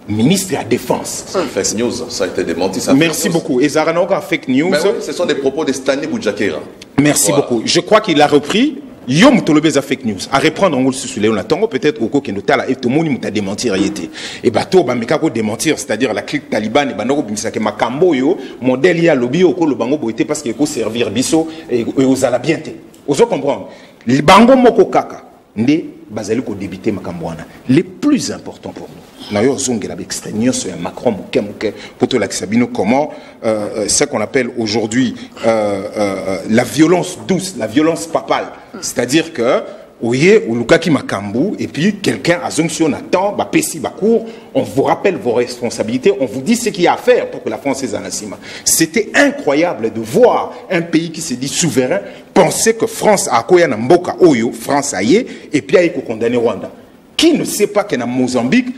Ministre de la Défense. Fake news, ça a été démenti. Ça merci beaucoup. Et Zaranoka fake news. Mais oui, ce sont des propos de Stanley Boudjakera. Merci beaucoup. Je crois qu'il a repris. Yom Tolobeza fake news. À reprendre en gros sous les on attend peut-être au coq et notala et tout le monde m'a démentir été. Et bateau ba mekako démentir, c'est-à-dire la clique taliban et banoko bimisake makambo yo modèle ya lobby au ko le bango boité parce qu'il faut servir biso et aux ala bienté. Oso comprendre. Le bango moko kaka ndé bazali ko débiter makambo wana. Les plus importants pour nous. D'ailleurs, Zongela extraigné sur un Macron pour te l'accabino comment ce qu'on appelle aujourd'hui la violence douce, la violence papale. C'est-à-dire que oye olukaki makambu et puis quelqu'un a zonction attend ba pesi ba cour, on vous rappelle vos responsabilités, on vous dit ce qu'il y a à faire pour que la France soit en cima. C'était incroyable de voir un pays qui se dit souverain penser que France a koya na mboka oyo France aye et puis a condamné Rwanda. Qui ne sait pas que na Mozambique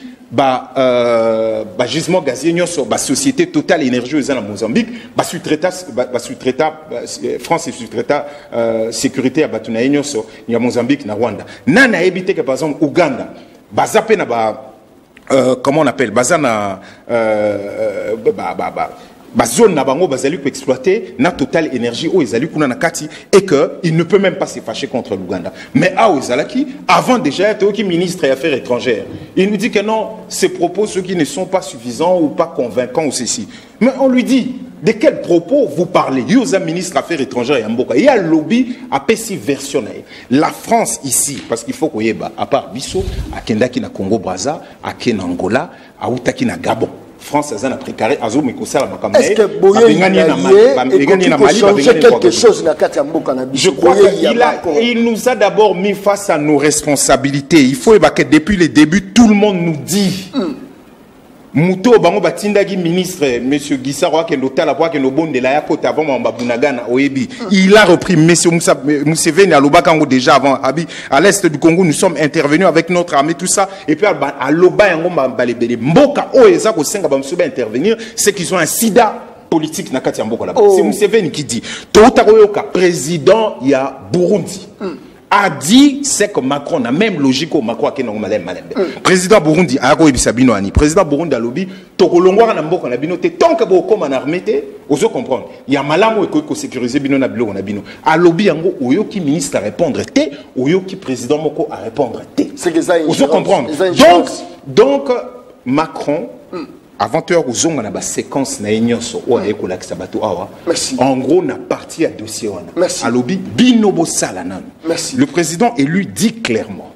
gisement gazier sur la société Total Énergie aux Mozambique France et sous-traitant sécurité à Batuna sur ya Mozambique na Rwanda nana évité que par exemple Ouganda bazape na comment on appelle bazana zone na bango bazali pour exploiter na Total Énergie où ils allaient kuna na kati et que il ne peut même pas se fâcher contre l'Ouganda. Mais à Ozalaki, avant déjà être qui ministre des Affaires étrangères, il nous dit que non, ces propos ceux qui ne sont pas suffisants ou pas convaincants ou ceci. Mais on lui dit de quels propos vous parlez? Yosa ministre des Affaires étrangères et Mboka. Il y a le lobby à Pessi versionnaire. La France ici, parce qu'il faut qu'on y ait à part Bisso, à Kendaki na Congo Brazza, à Ken Angola, à Outaki na Gabon. France a précaré à Zoum et Koussala Makamé. Est-ce que Boye changer quelque chose na kati ya mboka na biso? Je crois qu'il nous a d'abord mis face à nos responsabilités. Il faut que depuis le début, tout le monde nous dit. Mouto bango batindagi ministre monsieur Gisaro ke lotala kwa ke lobonde la yakota avant Mbabunagana oyebi. Il a repris monsieur Museveni à Lobakango déjà avant à l'est du Congo, nous sommes intervenus avec notre armée tout ça et puis à Loba yango balebele mboka oeza ko senga ba msuba intervenir, c'est qu'ils ont un sida politique na kati ya mboka là-bas. C'est Museveni qui dit Touta Koyoka président ya Burundi. A dit c'est que Macron a même logique au Macron qui est normalement malin. Président Burundi a quoi Ibisabino ani. Président Burundi a lobby. Tokolongwa na mboko na bino te tant que beaucoup en armée te. Oso comprendre. Il y a malamu et ko sécuriser bino na bilo na bino. A lobby yango oyo ki ministre à répondre te, oyo ki président moko à répondre te. C'est que ça. Oso comprendre. Donc Macron avant heure aux on a une séquence na enyoso ou ayekola kisabato awa. En gros na partie à dossier wana. A lobby binobo salanan. Le président élu dit clairement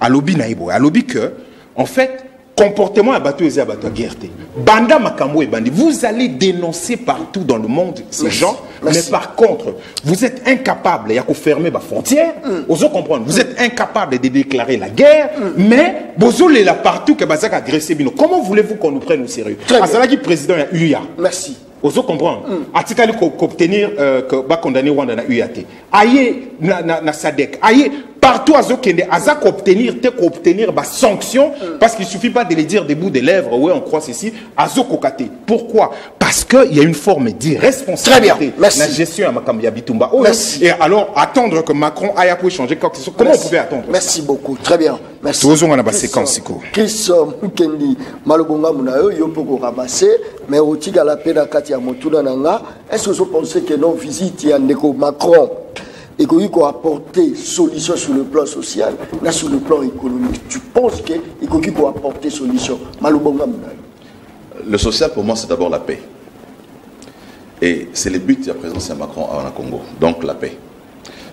à lobby naïbo, à lobby que en fait comportement à bateau et à bateau guerre. Banda makambo et bandi, vous allez dénoncer partout dans le monde ces gens, mais par contre, vous êtes incapable, il y a qu'à fermer ma frontière, vous comprendre, vous êtes incapable de déclarer la guerre, mais vous allez là partout que Bazak agressé bino. Comment voulez-vous qu'on nous prenne au sérieux? Azalaki président ya UIA. Merci. Vous comprendre. Atikali obtenir que va condamner Rwanda na UAT. Aïe na SADC. Aïe partout à Zokende, Azak obtenir bah sanctions parce qu'il suffit pas de les dire des bouts des lèvres. Oui, on croit ceci. Azokokate. Pourquoi? Parce qu'il y a une forme d'irresponsabilité. La gestion à Makambia Bitumba. Et alors attendre que Macron aille pour changer quelque chose. Comment on pouvait attendre? Merci beaucoup. Très bien. Merci. Tous on a ma séquence. Chris Mukendi Malobonga Munayo Yopoko Ramassé, mais au Tiga la Pena Katia Motuna Nanga. Est-ce que vous pensez que non visite Yandeko Macron et qu'il faut apporter solution sur le plan social, là sur le plan économique? Tu penses qu'il faut apporter solution? Malobonga Munayo. Le social pour moi c'est d'abord la paix. Et c'est le but de la présence de Macron en Congo. Donc la paix.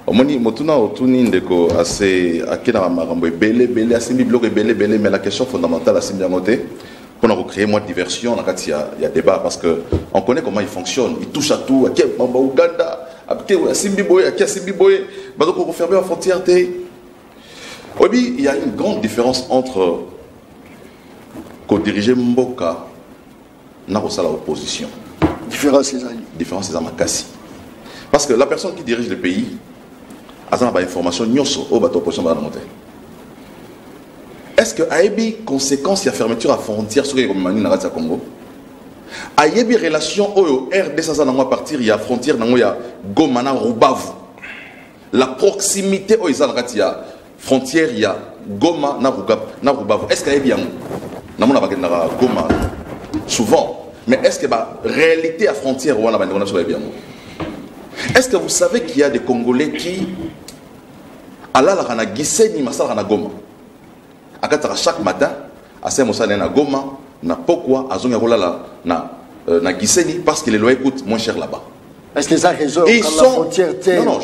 Omoni motuna otuni ndeko assez akena marambo belé belé asimbi bloc belé belé, mais la question fondamentale asimbi amoté pour nous créer moins de diversion dans il y a débat parce que on connaît comment il fonctionne, il touche à tout, à Mamba Ouganda, à Simbi Boy, à Simbi Boy, donc on fermer la frontière oui, il y a une grande différence entre co-diriger Mboka na la opposition. Différence c'est ça. Différence c'est Makassi. Parce que la personne qui dirige le pays a une information au bateau opposition va monter. Est-ce que Aébi conséquence il y a fermeture à frontière sur les Congo? Aébi relation au RDC à partir il y a frontière il y a Goma na Rubavu. La proximité au Izalratia frontière il y a Goma na Rubavu. Est-ce qu'Aébi na Goma souvent, mais est-ce que la réalité à frontière ou on sur Aébi? Est-ce que vous savez qu'il y a des Congolais qui alla la Giseni masala na Goma? Chaque matin, à Saint-Moussa na Goma, na Pokwa, à Zongarola na Giseni, parce que les loyers coûtent moins cher là-bas. Est-ce que ça résout la frontière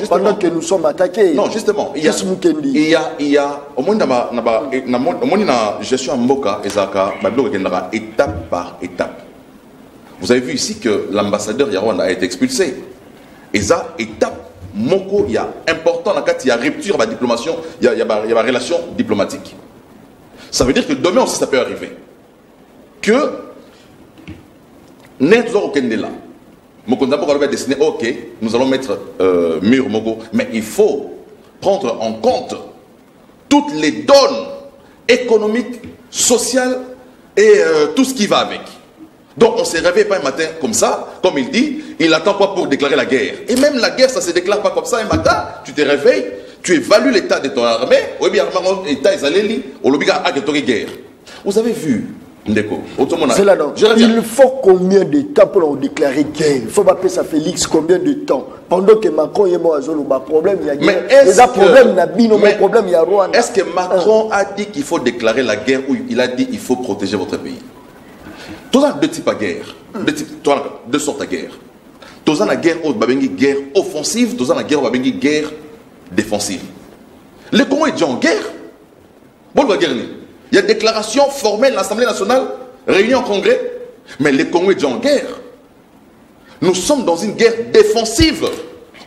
pendant que nous sommes attaqués? Non, justement, il y a au moins na gestion en Mboka ezaka étape par étape. Vous avez vu ici que l'ambassadeur Rwanda a été expulsé. Et ça, étape moko il y a important il y a rupture de diplomatie, il y a relation diplomatique. Ça veut dire que demain aussi ça peut arriver que n'est toujours aucun là. Ok, nous allons mettre mur Mogo, mais il faut prendre en compte toutes les donnes économiques, sociales et tout ce qui va avec. Donc on ne se réveille pas un matin comme ça, comme il dit, il n'attend pas pour déclarer la guerre. Et même la guerre, ça ne se déclare pas comme ça un matin, tu te réveilles, tu évalues l'état de ton armée, guerre. Vous avez vu, Ndeko, c'est là donc. Il faut combien de temps pour déclarer guerre? Il faut appeler ça Félix, combien de temps? Pendant que Macron est mort, il y a problème, il y a guerre. Il y a problème, il y a Rwanda. Est-ce que Macron a dit qu'il faut déclarer la guerre ou il a dit qu'il faut protéger votre pays? Tous deux types de guerre, deux sortes de guerre. Tous la guerre guerre offensive, tous la guerre défensive. Le Congo est déjà en guerre. Bon, il y a déclaration formelle de l'Assemblée nationale, réunion en congrès, mais le Congo est déjà en guerre. Nous sommes dans une guerre défensive.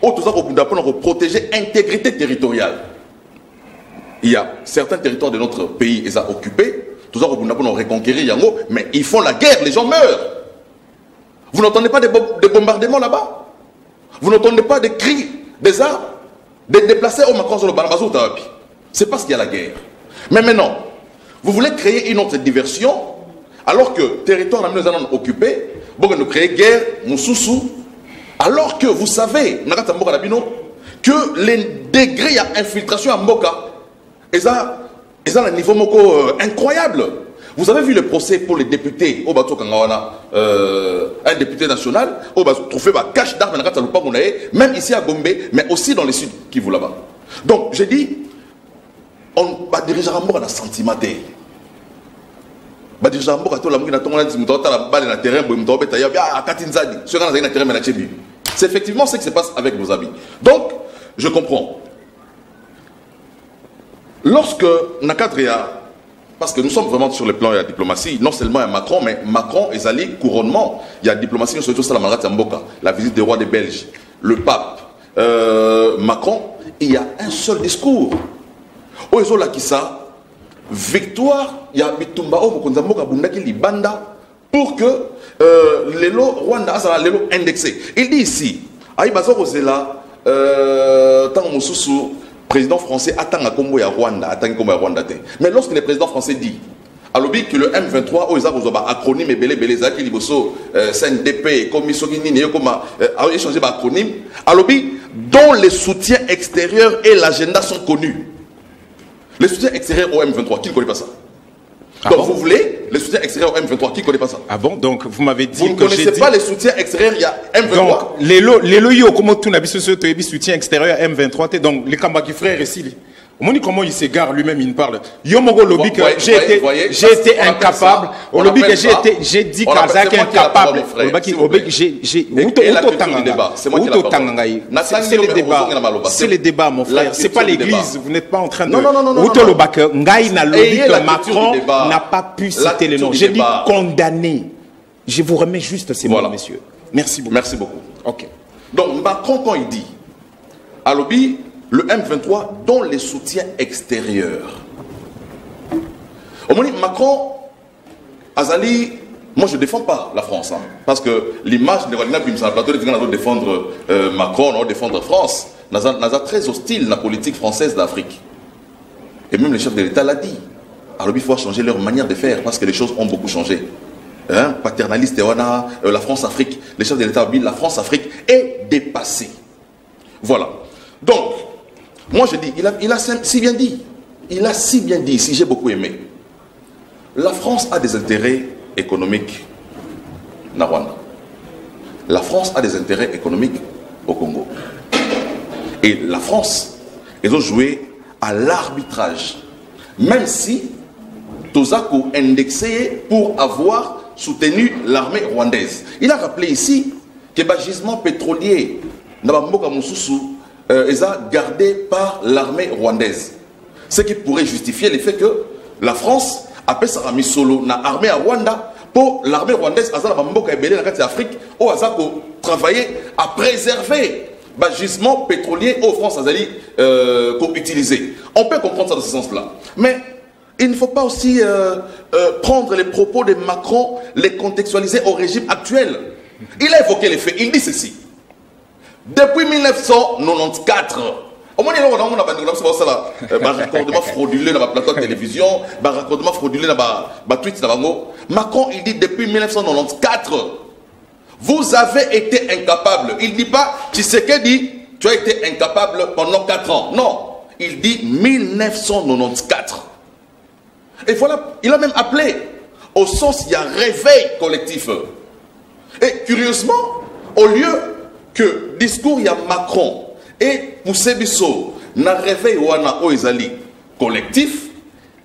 Pour protéger l'intégrité territoriale. Il y a certains territoires de notre pays qui sont occupés. Tout ça, pour reconquérir, mais ils font la guerre, les gens meurent. Vous n'entendez pas de bombardements là-bas? Vous n'entendez pas des cris, des armes, des déplacés au Macron sur le Banabazou. C'est parce qu'il y a la guerre. Mais maintenant, vous voulez créer une autre diversion, alors que le territoire nous allons occuper, vous nous créer guerre, Moussoussou, alors que vous savez, que les degrés d'infiltration à Mboka, ils ont un niveau incroyable. Vous avez vu le procès pour les députés au bateau Kangawana, un député national, au bateau trouvé cache d'armes, même ici à Gombe, mais aussi dans les sud qui vous là-bas. Donc, j'ai dit, on va diriger à mort dans sentiment. C'est effectivement ce qui se passe avec nos amis. Donc, je comprends. Lorsque Nakadria, parce que nous sommes vraiment sur le plan de la diplomatie, non seulement à Macron, mais Macron est allé couronnement. Il y a la diplomatie, surtout la visite des rois des Belges, le pape, Macron, il y a un seul discours. Victoire, il y a Bitumba pour que l'élo Rwanda soit l'élo indexé. Il dit ici, président français attend à Combo à Rwanda, mais lorsque le président français dit alobi que le M23 aux acronyme et belé CNDP commission a échangé acronyme alobi dont les soutiens extérieurs et l'agenda sont connus. Les soutiens extérieurs au M23, qui ne connaît pas ça? Donc vous voulez les soutiens extérieurs au M23, qui ne connaît pas ça? Ah bon? Donc vous m'avez dit vous ne connaissez pas les soutiens extérieurs, il y a M23. Donc les loyaux, comment tout n'a pas soutien extérieur M23, donc les Kambaki frères ici. Comment il s'égare lui-même, il parle. Yomogo lobby que j'ai été incapable. Au lobby que j'ai dit Kazak est incapable. C'est le débat, mon frère. C'est pas l'église. Vous n'êtes pas en train de. Macron n'a pas pu citer le nom. J'ai dit condamné. Je vous remets juste ces mots, messieurs. Merci beaucoup. Merci beaucoup. Ok. Donc Macron, quand il dit à lobby, le M23 dont les soutiens extérieurs. Au moment Macron, Azali, moi je ne défends pas la France, hein, parce que l'image de Walina Bim sur le plateau de défendre Macron, on défendre France, nous sommes très hostile à la politique française d'Afrique. Et même le chef de l'État l'a dit. Alors il faut changer leur manière de faire parce que les choses ont beaucoup changé. Hein, paternaliste, la France-Afrique, le chef de l'État, la France-Afrique est dépassée. Voilà. Donc, moi je dis, il a si bien dit. Il a si bien dit, si j'ai beaucoup aimé. La France a des intérêts économiques dans Rwanda. La France a des intérêts économiques au Congo. Et la France, ils ont joué à l'arbitrage. Même si Tozako indexé pour avoir soutenu l'armée rwandaise. Il a rappelé ici que le gisement pétrolier Nabamboka Moussoussou est gardé par l'armée rwandaise. Ce qui pourrait justifier le fait que la France a fait sa mise solo dans l'armée à Rwanda pour l'armée rwandaise à Mboka et Belé dans l'Afrique où a travaillé à préserver gisement pétrolier au France Azali utilisé. On peut comprendre ça dans ce sens-là. Mais il ne faut pas aussi prendre les propos de Macron, les contextualiser au régime actuel. Il a évoqué les faits. Il dit ceci. Depuis 1994, au moins, on a un raccordement frauduleux dans la plateforme de télévision, un raccordement frauduleux dans la tweet. Macron, il dit depuis 1994, vous avez été incapable. Il ne dit pas, Tshisekedi, tu as été incapable pendant 4 ans. Non, il dit 1994. Et voilà, il a même appelé, au sens, il y a réveil collectif. Et curieusement, au lieu que discours, il y a Macron, et pour Sebiso, n'a réveil wana oizali collectif,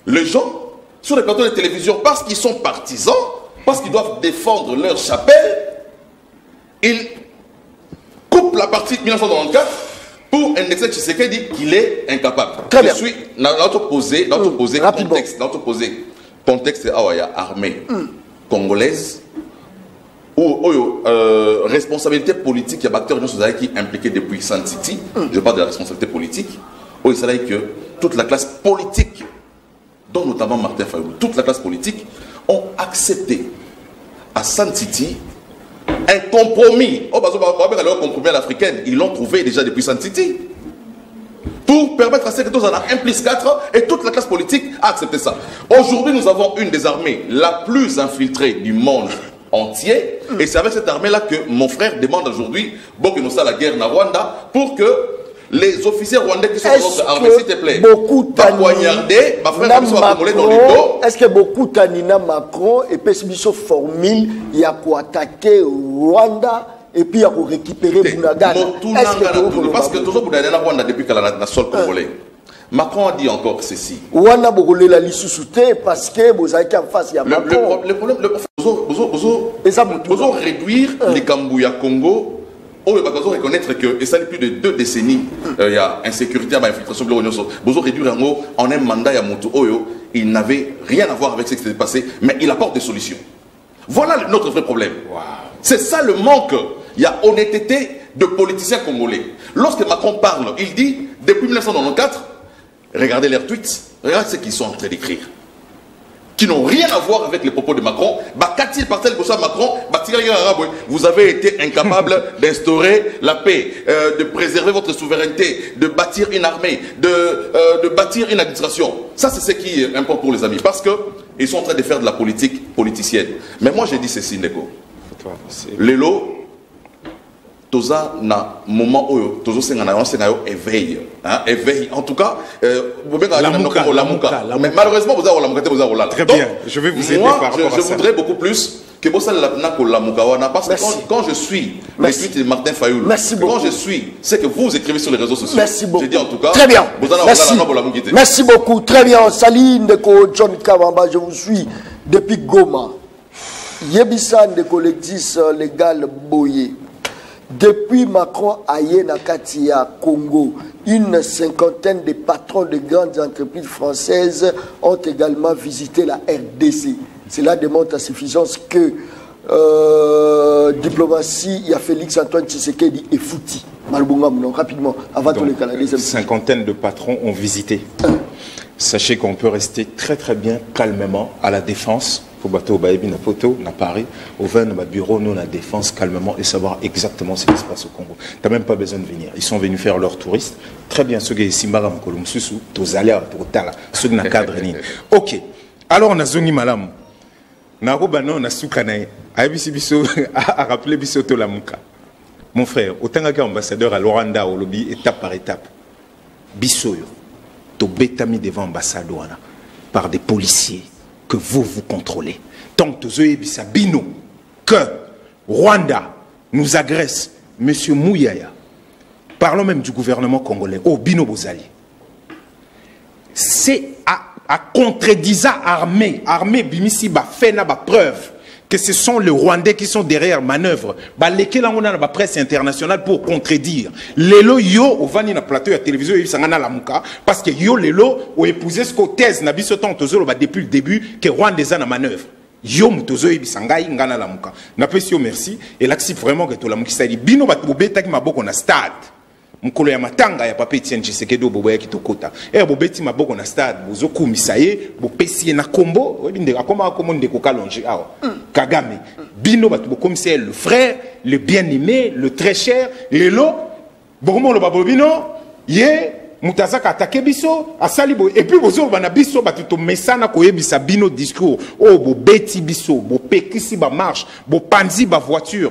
les gens sur les plateaux de télévision, parce qu'ils sont partisans, parce qu'ils doivent défendre leur chapelle, ils coupent la partie 1994 pour indexer Tshisekedi qu'il est incapable. Très bien. Je suis dans notre posé contexte armée congolaise ou responsabilité politique, il y a des acteurs qui sont impliqués depuis Sun City. Je parle de la responsabilité politique. Il s'agit que toute la classe politique, dont notamment Martin Fayulu, toute la classe politique, ont accepté à Sun City un compromis. Un compromis à l'africaine. Ils l'ont trouvé déjà depuis Sun City. Pour permettre à ces que tous en a 1+4 et toute la classe politique a accepté ça. Aujourd'hui, nous avons une des armées la plus infiltrée du monde entier. Et c'est avec cette armée-là que mon frère demande aujourd'hui, bon que nous sommes la guerre na Rwanda, pour que les officiers rwandais qui sont dans notre armée, s'il te plaît, pas poignarder, ma frère, congolais dans le dos. Est-ce que beaucoup Tanina Macron et Pesbiso formule, il y a pour attaquer Rwanda et puis il y a pour récupérer Bounagan? Parce que toujours Bounagan Rwanda depuis qu'elle a le sol congolais. Macron a dit encore ceci. Rwanda Bogolé la lissousouté parce que vous avez en face, il y a Macron. Le problème, vous réduire les Kambouya Congo. Oh, il faut reconnaître que, et ça fait plus de 2 décennies, il y a insécurité, infiltration, vous réduire en un mandat à Moutou Oyo, il n'avait rien à voir avec ce qui s'était passé, mais il apporte des solutions. Voilà notre vrai problème. Wow. C'est ça le manque. Il y a honnêteté de politiciens congolais. Lorsque Macron parle, il dit, depuis 1994, regardez leurs tweets, regardez ce qu'ils sont en train d'écrire, qui n'ont rien à voir avec les propos de Macron. Macron, vous avez été incapable d'instaurer la paix, de préserver votre souveraineté, de bâtir une armée, de bâtir une administration. Ça, c'est ce qui importe pour les amis, parce qu'ils sont en train de faire de la politique politicienne. Mais moi, j'ai dit ceci, Neko. Lelo, Toza na moment où Tozo Senga éveille, éveille. En tout cas, mais malheureusement vous avez la. Très bien, je vais vous aider par rapport à ça. Je voudrais beaucoup plus que vous sachiez la Mukawana, parce que quand je suis les tweets de Martin Fayulu, quand je suis ce que vous écrivez sur les réseaux sociaux, merci beaucoup. J'ai dit en tout cas, très bien. Merci beaucoup, très bien. Salut Ndeko John Kawamba, je vous suis depuis Goma. Yebisa Ndeko Lectis légal Boye. Depuis Macron aye na Katia Congo, une 50aine de patrons de grandes entreprises françaises ont également visité la RDC. Cela démontre à suffisance que diplomatie, il y a Félix Antoine Tshisekedi et fouti. Rapidement, avant tous les Canadiens. Une 50aine de patrons ont visité. Sachez qu'on peut rester très très bien calmement à la défense. Pour bateau na photo na Paris au 20 bureau nous la défense calmement et savoir exactement ce qui se passe au Congo. Tu n'as même pas besoin de venir. Ils sont venus faire leur touriste. Très bien ceux qui Simbaga Mkolum Susu, Tozalia pour Tala, ceux qui na cadre ni. OK. Alors on a zongi malam. Na robano na soukanae. Aibisi biso a rappelé biso to lamuka. Mon frère, autant qu'ambassadeur à Rwanda au lobby étape par étape. Biso yo to betami devant ambassade par des policiers que vous contrôlez. Tant que Bino, que Rwanda nous agresse, M. Mouyaya, parlons même du gouvernement congolais, au Bino Bozali, c'est à contredisant armée Bimisi fait na preuve que ce sont les Rwandais qui sont derrière manœuvre. Lesquels on a la presse internationale pour contredire. Lelo yo au vani na plateau de télévision yisangana la muka parce que yo lelo o épousé ce thèse na biso tant tozo depuis le début que Rwanda est en manœuvre. Yo mutozo yisangai ngana la muka. Na pesi merci et l'actif vraiment que to la muki sali bino ba tobeta ki maboko na stade. mukolo ya matanga ya papa Etienne Tshisekedi boboya kitokota bobeti maboko na stade bozokumisa ye bopesi na kombo oyebinde akoma ndeko kalonge awa Kagame bino batu bokomisa le frère le bien-aimé le très cher lelo bokomo lo babobino ye mutazaka attaqué biso asali bo et puis bozo bana biso batuto mesana koyebisa bino discours bo beti biso bo pekisi ba marche bo panzi ba voiture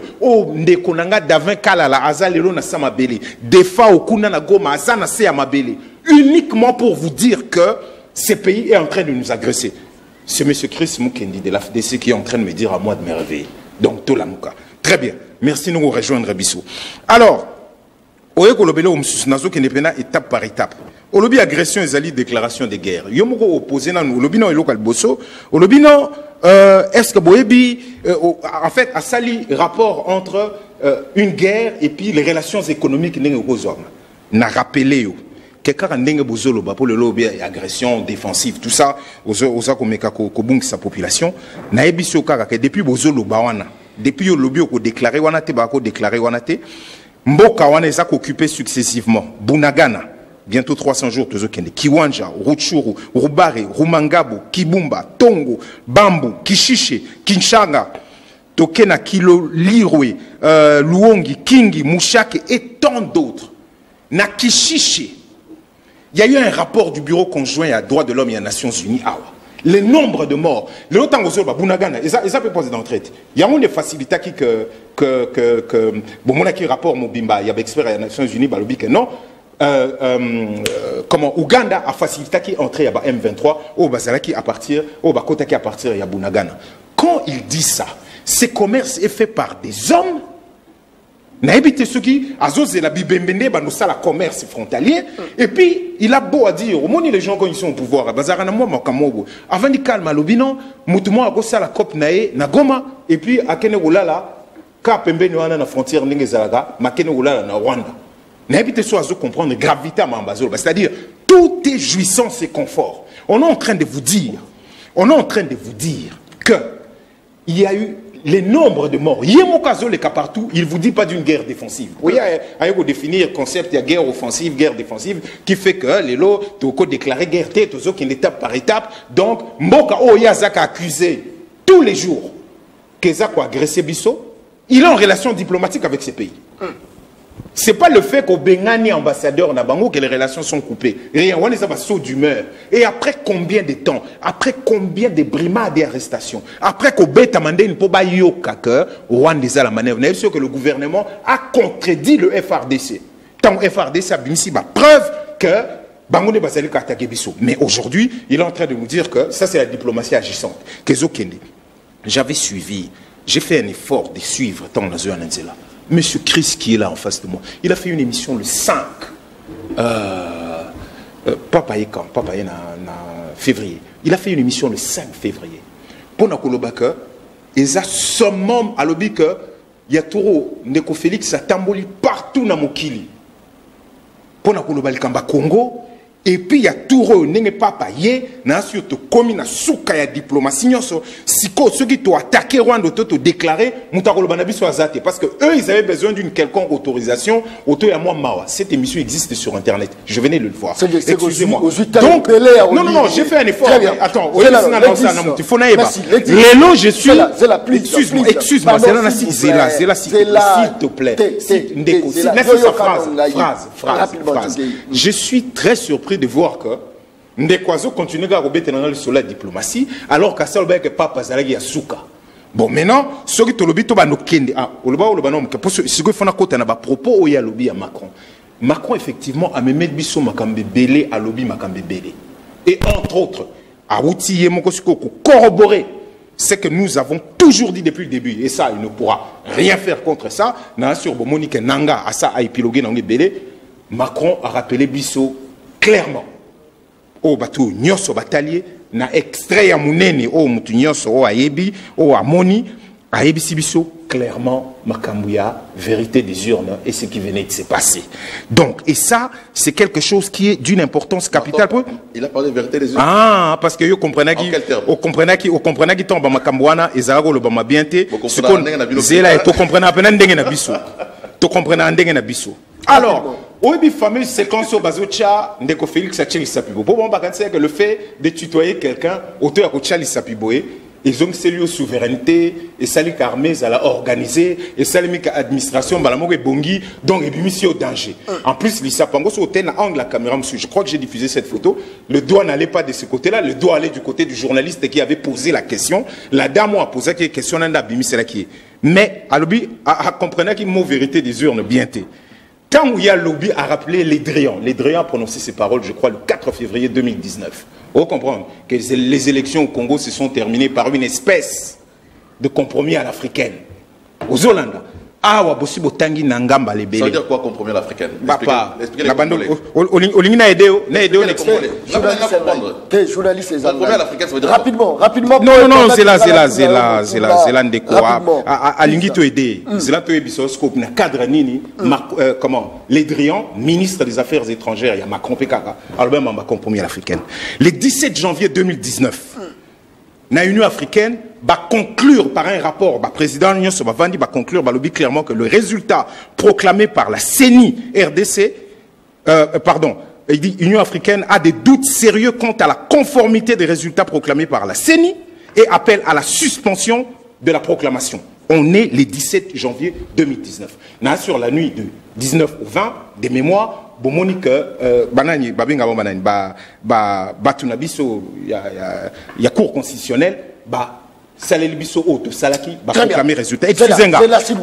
ndeko nanga Davin Kalala azalelo na sama bele defa okuna na Goma azana se ya mabele uniquement pour vous dire que ce pays est en train de nous agresser. C'est M. Chris Mukendi de la FDC qui est en train de me dire à moi de me réveiller. Donc tout la mouka. Très bien. Merci de nous rejoindre biso. Alors oye kolobele omsusu nazo kenepena étape par étape. Olobi agression ezali déclaration de guerre. Yomoko opposé na nous lobino eloko alboso. Olobino est-ce que boyebi en fait a sali rapport entre une guerre et puis les relations économiques ndenge kozorna. Na rappelé yo quelqu'un ndenge bozolo ba pour le lobby agression défensive tout ça oza komeka ko bungisa population na ebiso kaka que depuis bozolo ba wana depuis yo lobby ko déclarer wana te ba ko déclarer wana te Mboka wana eza occupé successivement. Bunagana, bientôt 300 jours, Kiwanja, Rutshuru, Rubare, Rumangabo, Kibumba, Tongo, Bambu, Kishishe, Kinshanga, Tokena, Kilo, Lirwe, Luongi, Kingi, Mouchake et tant d'autres. Na Kishishe, il y a eu un rapport du Bureau conjoint à droits de l'homme et aux Nations Unies. Le nombre de morts, le temps que Bunagana, ils ont posé d'entrée. Il y a des facilités bon, mon rapport Mobimba, il y a des experts des Nations Unies, que non. Comment Ouganda a facilité qui entrée à M23, au Bazalaki à partir, au Bakotaki à partir de Bunagana. Quand il dit ça, ce commerce est fait par des hommes. Naïbité ceux qui azosé la bibembende nous ça la commerce frontalier et puis il a beau à dire au moins les gens quand ils sont au pouvoir bazarana moi makamogo avant de calmer l'obino mutumo a gossa la cop nae na Goma et puis akene ulala ka pembeni wana na frontière ndenge zalaga makene ulala na Rwanda. Naïbité ceux azo comprendre gravité à Mambazolo, c'est-à-dire tout est jouissance et confort. On est en train de vous dire que il y a eu les nombres de morts. Il y a le cas partout, il ne vous dit pas d'une guerre défensive. Oui, il faut définir le concept de guerre offensive, guerre défensive, qui fait que les lots, tu as déclaré guerre tête, tu as étape par étape. Donc, Mboka Oyazaka accusé tous les jours que Zako a agressé Bisso, il est en relation diplomatique avec ces pays. Ce n'est pas le fait qu'au Bengani ambassadeur Nabango que les relations sont coupées. Rien, on est à saut d'humeur. Et après combien de temps, après combien de brimades et arrestations, après qu'au Betamandé ne peut pas yoka que Rwanda la manœuvre, n'est-ce que le gouvernement a contredit le FRDC. Tant FRDC a bien ici preuve que Bango ne Bazali a attaqué Bissau. Mais aujourd'hui, il est en train de nous dire que ça c'est la diplomatie agissante. J'avais suivi, j'ai fait un effort de suivre tant dans la Nzela. Monsieur Chris qui est là en face de moi, il a fait une émission le 5 Papa février. Il a fait une émission le 5 février. Pour Nakolobaka, ils ont summum à l'objet que il y a toujours Ndeko Félix à Tamboli partout dans Mokili. Pour Nakolobaka Congo. Et puis il y a toujours n'est pas payé, n'a surtout commis na souka ya diplomatie siko ceux qui t'ont attaqué Rwanda t'ont déclaré mutakolo banabi so azate parce que eux ils avaient besoin d'une quelconque autorisation auto ya moi mawa. Cette émission existe sur internet. Je venais de le voir. Excusez-moi. Donc non, j'ai fait un effort. Attends, les lots je suis excuse-moi, c'est là s'il te plaît. Phrase. Je suis très surpris de voir que Ndekwazo continue à rebeter dans la diplomatie alors qu'à ça que papa Zalagi a souka. Bon maintenant ceux qui te lobby to ba no kende pour ce que fona kota na ba propos o ya lobby à Macron effectivement a memed biso makambe belé à lobby makambe belé et entre autres a outillé moko siko corroborer ce que nous avons toujours dit depuis le début et ça il ne pourra rien faire contre ça na sur Monique Nanga à ça a épilogué dans belé. Macron a rappelé biso clairement au bateau nyoso batalier na extrait ya munene au mutu nyoso o ayebi o amoni ayebi sibiso clairement makambuya vérité des urnes et ce qui venait de se passer. Donc et ça c'est quelque chose qui est d'une importance capitale. Il a parlé de vérité des urnes. Ah parce que yo comprenez qui tombe makambuana ezarago lo bama bienté ce qu'on zela et to comprendre apena ndenge na biso. To comprendre ndenge na biso. Alors Oui, fameuse séquence au Bazocha, Ndeko Félix Acheli Sapibo. Pour moi, c'est que le fait de tutoyer quelqu'un, auteur à Kochali Sapiboé, ils ont celui aux souveraineté, et ça les armées à la organiser, et ça les administration, Balamore Bongi, donc et mis au danger. En plus, Lisa Pango, sur angle la caméra, monsieur, je crois que j'ai diffusé cette photo. Le doigt n'allait pas de ce côté-là, le doigt allait du côté du journaliste qui avait posé la question. La dame a posé la question, c'est là qui est. Mais, à l'objet, comprenez qu'il mot vérité des urnes bien té. Quand il y a lobby à rappeler les Drians a prononcé ces paroles, je crois, le 4 février 2019. Vous comprenez que les élections au Congo se sont terminées par une espèce de compromis à l'africaine. Aux Hollande. Ah, ouais, possible au Tangi Nangamba les bébés. Ça veut dire quoi compromis à l'africaine? Papa, expliquez-les journaliste les compromis à l'africaine, ça veut dire rapidement. Non, c'est là, ndeko à l'ingito aidé. C'est là que bisoscope na cadre nini, comment, les Drian, ministre des Affaires étrangères, il y a Macron Pekaka, alors même un compromis à l'africaine. Le 17 janvier 2019, la Union africaine va conclure par un rapport, le président Union Sobavandi va conclure, va lobby clairement que le résultat proclamé par la CENI RDC, il dit Union africaine a des doutes sérieux quant à la conformité des résultats proclamés par la CENI et appelle à la suspension de la proclamation. On est le 17 janvier 2019. Sur la nuit de 19 au 20 des mémoires, Monique, banani, babinga banani, batunabiso, il y a cours constitutionnel, Salelibiso Auto, Salaki, proclamer résultat. Excusez-moi.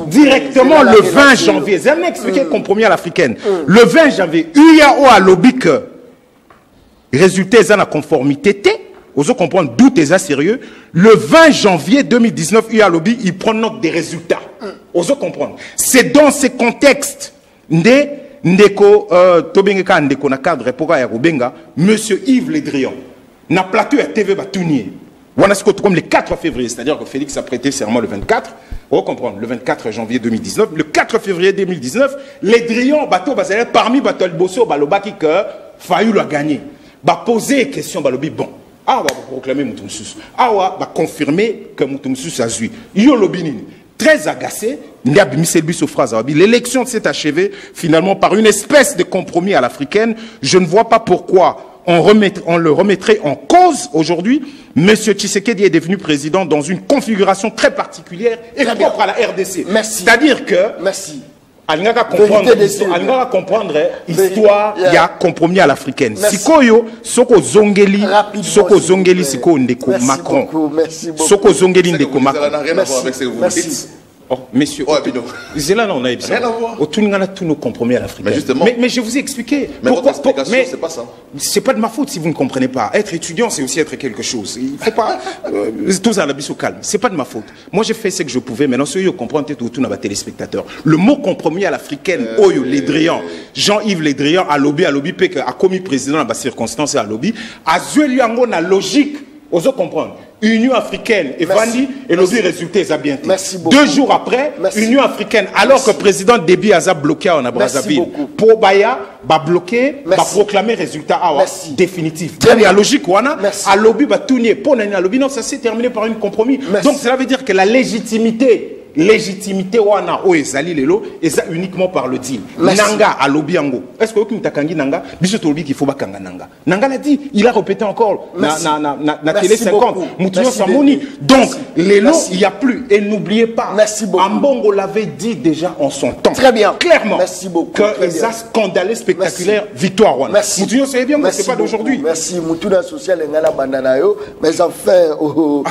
Directement le 20 janvier, j'ai expliqué compromis à l'africaine. Le 20 janvier, UIAO a lobby que résultat est en conformité. Vous comprenez d'où est sérieux. Le 20 janvier 2019, UIA lobby, il prend note des résultats. Vous comprenez. C'est dans ce contexte Ndeko Tobengeka Ndeko na cadre pour Rubenga, monsieur Yves Le Drian, na plateau à TV Batounier. Voilà ce que comme le 4 février, c'est-à-dire que Félix a prêté serment le 24, on comprend, le 24 janvier 2019, le 4 février 2019, les Drian, bateau, parmi Bateau Bosso, Balobaki, que Fayou l'a gagné. Ba poser question, Balobi, bon, ah, va proclamer Moutoumsous, ah, va confirmer que Moutoumsous a joué. Yo Lobinine, très agacé, l'élection s'est achevée finalement par une espèce de compromis à l'africaine. Je ne vois pas pourquoi on le remettrait en cause aujourd'hui. Monsieur Tshisekedi est devenu président dans une configuration très particulière et propre à la RDC. C'est-à-dire que... Merci. Elle n'a qu'à comprendre l'histoire, il y a compromis à l'africaine. Sikoyo, Soko Zongeli, Siko Ndeko Macron. Soko Zongeli Ndeko Macron. Ça n'a rien à voir avec ce que vous dites. Oh, messieurs, c'est là on a eu rien à voir. Tous nos compromis à l'africaine. Mais je vous ai expliqué. Mais votre explication, c'est pas ça. C'est pas de ma faute si vous ne comprenez pas. Être étudiant, c'est aussi être quelque chose. Il ne faut pas tous à la bise au calme. C'est pas de ma faute. Moi, j'ai fait ce que je pouvais. Maintenant, ceux qui comprennent peut-être tout nos téléspectateurs. Le mot compromis à l'africaine, Oyo, Les Drian, Jean-Yves Le Drian, a lobby, a commis président dans la circonstance et à lobby, a joué lui en logique. Vous comprendre. Union africaine et Vandi et le résultat est bien. 2 jours après, Union africaine, alors que le président Déby a bloqué en Brazzaville, pour Baya, va bloquer, va proclamer résultat définitif. Très bien, logique, à lobby, va tourner, pour un lobby, non, ça s'est terminé par un compromis. Donc cela veut dire que la légitimité wana o ezali lelo eza uniquement par le deal. Nanga a lobby yango. Est-ce que vous takangi Nanga biso to lobby qu'il faut bakanga Nanga. Nanga l'a dit, il a répété encore na télé 50 Moutinho Samoni. Donc lelo il y a plus et n'oubliez pas Ambongo l'avait dit déjà en son temps. Très bien. Clairement. Merci beaucoup. Que ça scandaleux spectaculaire victoire wana. Moutinho c'est bien, c'est pas d'aujourd'hui. Merci Moutouna social ngala bandana yo mais enfin au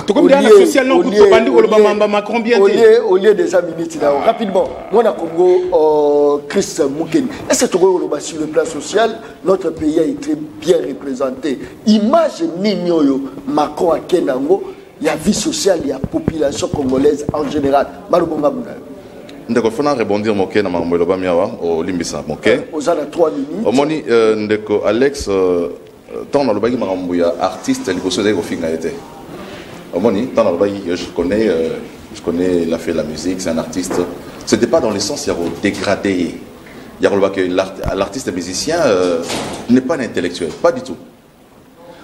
social non pour bandi ko le Macron bien dit. Au lieu des minutes là, rapidement, moi na Congo, Chris Moukeni. Est-ce que sur le plan social, notre pays a été bien représenté? Image Nignoyo, Macron à Kenango, il y a vie sociale, il y a population congolaise en général. Malobonga Mounayo. Ndeko fona rebondir moké na mambo ba miawa au limbisa moké. Aux à 3 minutes. Omoni ndeko Alex tant na lobaki mambo ya artiste liboso de kofinga été. Omoni tant na lobaki je connais, il a fait la musique, c'est un artiste. Ce n'était pas dans le sens, il y a dégradé. Il y a que l'artiste musicien n'est pas un intellectuel, pas du tout.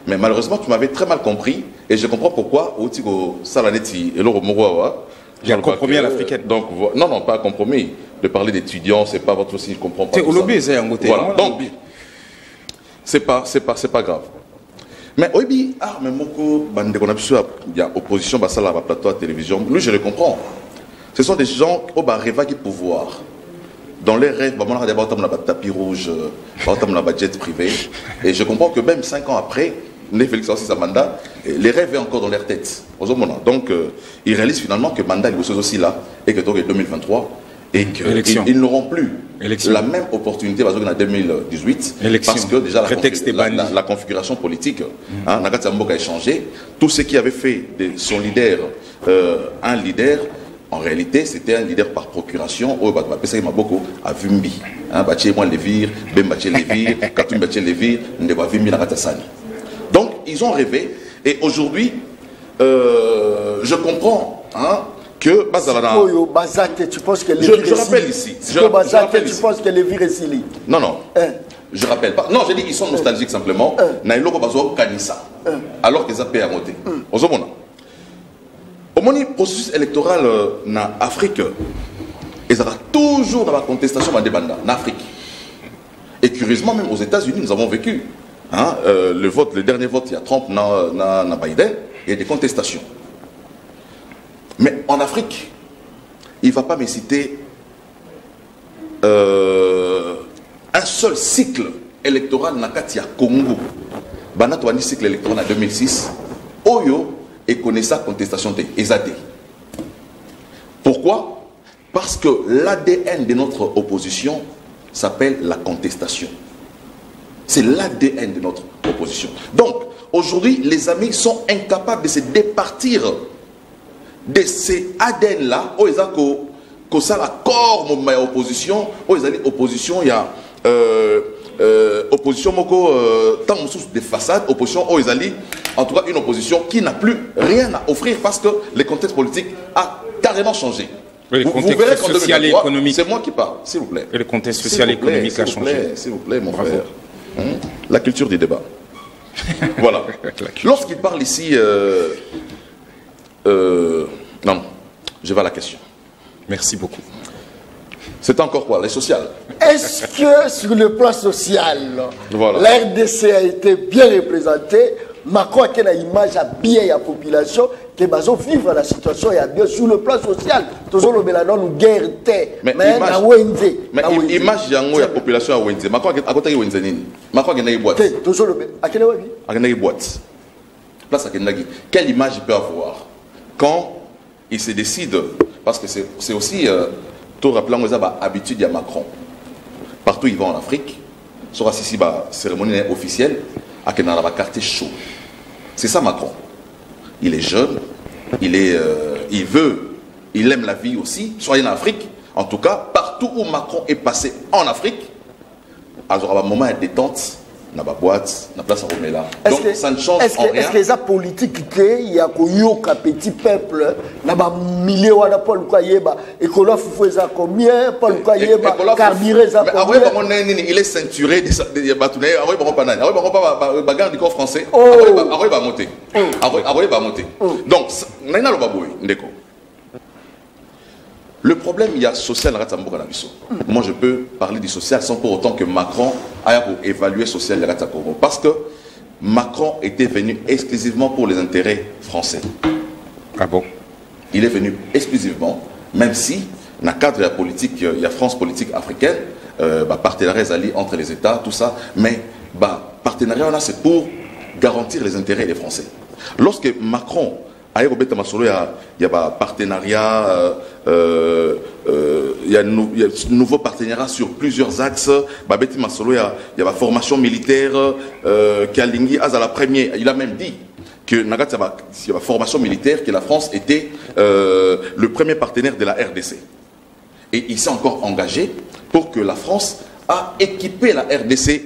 Mais malheureusement, tu m'avais très mal compris et je comprends pourquoi. Il y a un compromis à l'africaine. Donc, non, pas un compromis. de parler d'étudiants, c'est pas votre aussi, je comprends pas. C'est au lobby, c'est un côté. Voilà. Donc, c'est pas grave. Mais oui, mais beaucoup, il y a opposition, ça là, plateau à télévision. Lui, je le comprends. Ce sont des gens qui ont rêvé du pouvoir. Dans les rêves, on a des tapis rouges, des jet privé. Et je comprends que même 5 ans après, Félix aussi sa mandat, les rêves sont encore dans leur tête. Donc, ils réalisent finalement que le mandat est aussi là, et que donc 2023, et qu'ils n'auront plus la même opportunité en 2018, parce que déjà la configuration politique, a changé. Tout ce qui avait fait de son leader un leader, en réalité, c'était un leader par procuration. À Vumbi. Donc, ils ont rêvé. Et aujourd'hui, je comprends que... tu penses que je rappelle ici. Tu penses que les virus ici. Non, non. Je rappelle pas. Non, j'ai dit qu'ils sont nostalgiques simplement. Alors qu'ils ont payé à monter. Au processus électoral en Afrique, il y aura toujours dans la contestation en Afrique. Et curieusement, même aux États-Unis, nous avons vécu le dernier vote, il y a Trump, Biden, il y a des contestations. Mais en Afrique, il ne va pas me citer un seul cycle électoral dans le Congo. Il y a un cycle électoral en 2006. Oyo et connaissant la contestation des ESAD. Pourquoi? Parce que l'ADN de notre opposition s'appelle la contestation. C'est l'ADN de notre opposition. Donc, aujourd'hui, les amis sont incapables de se départir de ces ADN-là. Où ils ont ça l'accord de l'opposition. Où ils ont opposition, il y a opposition tant de façade, opposition où ils ont en tout cas une opposition qui n'a plus rien à offrir parce que le contexte politique a carrément changé. Oui, vous verrez qu'en 2023, c'est moi qui parle, s'il vous plaît. Et le contexte social et économique a changé. S'il vous plaît, mon frère. La culture du débat. Voilà. Lorsqu'il parle ici... non, je vais à la question. Merci beaucoup. C'est encore quoi? Les sociales. Est-ce que sur le plan social, voilà, la RDC a été bien représentée? Macron a une image à bien la population qui va vivre la situation et bien sur le plan social. Toujours le Bélanon nous guerre. Mais image de la population à Wenze. Macron a côté Wenze nini. Macron a une boîte. Toujours le a une boîte. Place à quelle image il peut avoir quand il se décide, parce que c'est aussi tout rappelant l'habitude de Macron. Partout il va en Afrique, sur la cérémonie officielle, à un quartier chaud. C'est ça Macron. Il est jeune, il aime la vie aussi, soyez en Afrique. En tout cas, partout où Macron est passé en Afrique, alors à un moment de détente, na ba boîte, na place à Romela. Donc ça ne change en rien. Est-ce que ça politique il y a un petit peuple, na ba milliers wana Paul Kayeba et que là faut faire combien Paul Kayeba carburé ça combien? Il est ceinturé de batouné, après on pas nani, après on pas bagarre du corps français, après va monter. Après va monter. Donc nana lo baboy ndeko. Le problème, il y a social. Moi, je peux parler du social sans pour autant que Macron aille pour évaluer social de Congo. Parce que Macron était venu exclusivement pour les intérêts français. Ah bon? Il est venu exclusivement, même si, dans le cadre de la politique, il y a France politique africaine, partenariat entre les États, tout ça, mais partenariat, c'est pour garantir les intérêts des Français. Lorsque Macron il y a un partenariat, il y a un nouveau partenariat sur plusieurs axes. Il y a la formation militaire qui a ligné à la première. Il a même dit que la formation militaire, que la France était le premier partenaire de la RDC. Et il s'est encore engagé pour que la France a équipé la RDC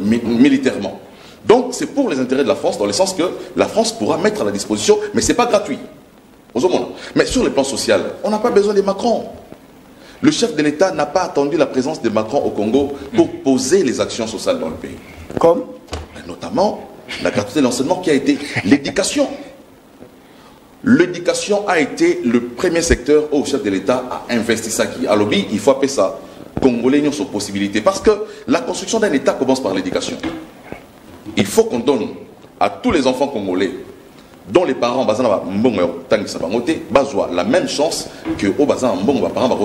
militairement. Donc c'est pour les intérêts de la France, dans le sens que la France pourra mettre à la disposition, mais ce n'est pas gratuit. Mais sur le plan social, on n'a pas besoin de Macron. Le chef de l'État n'a pas attendu la présence de Macron au Congo pour poser les actions sociales dans le pays. Comme notamment la gratuité de l'enseignement qui a été l'éducation. l'éducation a été le premier secteur où le chef de l'État a investi ça. À lobby, il faut appeler ça Congolais n'ont son possibilité. Parce que la construction d'un État commence par l'éducation. Il faut qu'on donne à tous les enfants congolais dont les parents la même chance que aux parents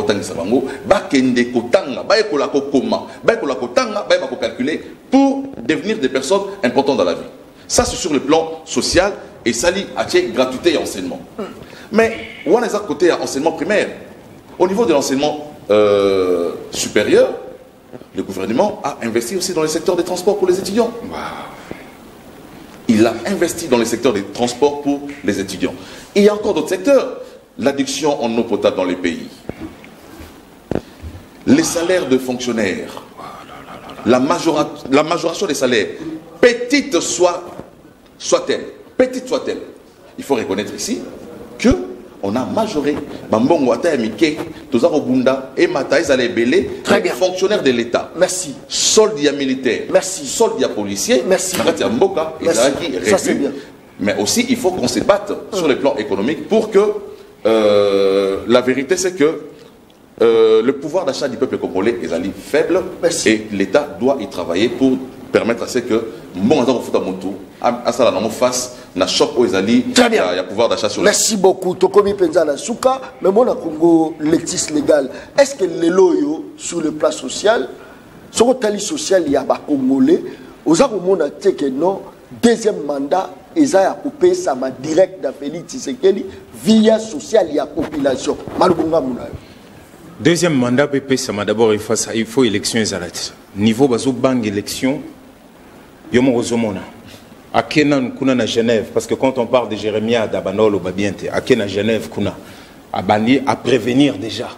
calculer pour devenir des personnes importantes dans la vie. Ça, c'est sur le plan social et ça lie à gratuité et enseignement. Mais on a côté enseignement primaire. Au niveau de l'enseignement supérieur, le gouvernement a investi aussi dans le secteur des transports pour les étudiants. Wow. Il a investi dans le secteur des transports pour les étudiants. Et il y a encore d'autres secteurs. L'adduction en eau potable dans les pays. Les salaires de fonctionnaires. La majoration des salaires. Petite soit-elle. Petite soit-elle. Il faut reconnaître ici que on a majoré Bambongo Atayamike, Tozaro Bunda et Mataïs Alebele, fonctionnaires de l'État. Merci. Soldat militaire. Merci. Soldat policier. Merci. Mboka, Ça c'est bien. Mais aussi, il faut qu'on se batte sur le plan économique pour que la vérité, c'est que le pouvoir d'achat du peuple congolais est allé faible. Merci. Et l'État doit y travailler pour permettre à ce que face na choc aux alliés. Très bien. Il y a pouvoir d'achat sur. Merci beaucoup. Tokomi Penzana Souka, mais mon Congo lectis légal. Est-ce que les loyaux sur le plan social, sur le tali social, il y a des Congolais, aux arguments que non, deuxième mandat, ils ont coupé ça ma direct d'Aféli Tshisekedi via social, il y a population. Malubunga Mounayo. Deuxième mandat, PP, ça m'a d'abord il faut élection et niveau bazo bang élection, yomo rozomona. À Kenan kuna na Genève, parce que quand on parle de Jérémia d'Abanol au Babiente, à Kenan Genève kuna, à bani à prévenir déjà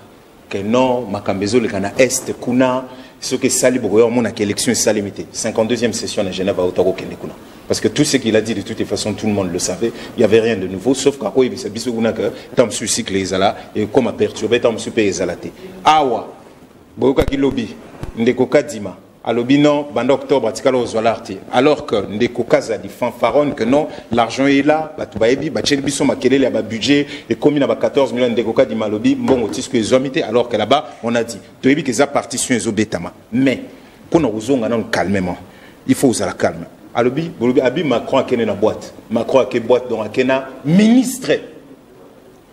que non, Makambezo le kana est kuna, ce que sali boyo mon a élection salimité. 52e session à Genève à Ottawa kuna. Parce que tout ce qu'il a dit de toutes les façons, tout le monde le savait. Il n'y avait rien de nouveau, sauf qu'à quoi il s'est dit que tant que cycle les ala et comme a perturbé tant que super les alaté. Awa, boyoka ki lobby, ndeko kadima. À lobby non, bande octobre atikalo zolarti. Alors que ndeko kaza di fanfaronne que non, l'argent est là, batubaebi, bachel biso makelele a budget et comme il a 14 millions ndeko kadima lobby, bon otisque les hommes alors que là-bas on a dit, toyebi que ça partition les obétama. Mais qu'on a osonga non calmement. Il faut oser la calme. Alobi, Abi Macron a kene na boîte. Macron a kene boîte donc a kene ministre.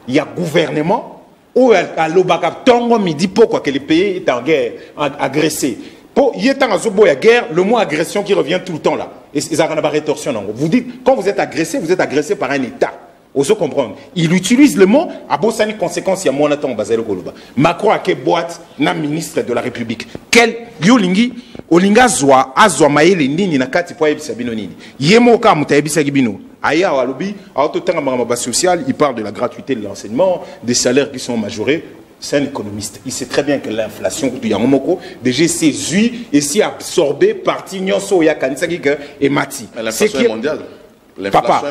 Il y a gouvernement où à l'obaka tongo midi pourquoi que le pays est en guerre, agressé. Pour y est en zobo ya guerre, le mot agression qui revient tout le temps là. Et ça n'a pas rétorsion non. Vous dites quand vous êtes agressé par un État. Oso comprendre. Il utilise le mot à bossani conséquence il y a mon attend basé le Goloba. Macron a kene boîte na ministre de la République. Quel yolingi olinga zwa azwa maele nini na kati po yebisa bino nini yemo ka mutayebisa bino aya walobi autotanga mama social, il parle de la gratuité de l'enseignement, des salaires qui sont majorés. C'est un économiste, il sait très bien que l'inflation déjà s'est et s'est absorbé parti nyonso ya kanisaki que et mati. L'inflation est mondiale. Papa,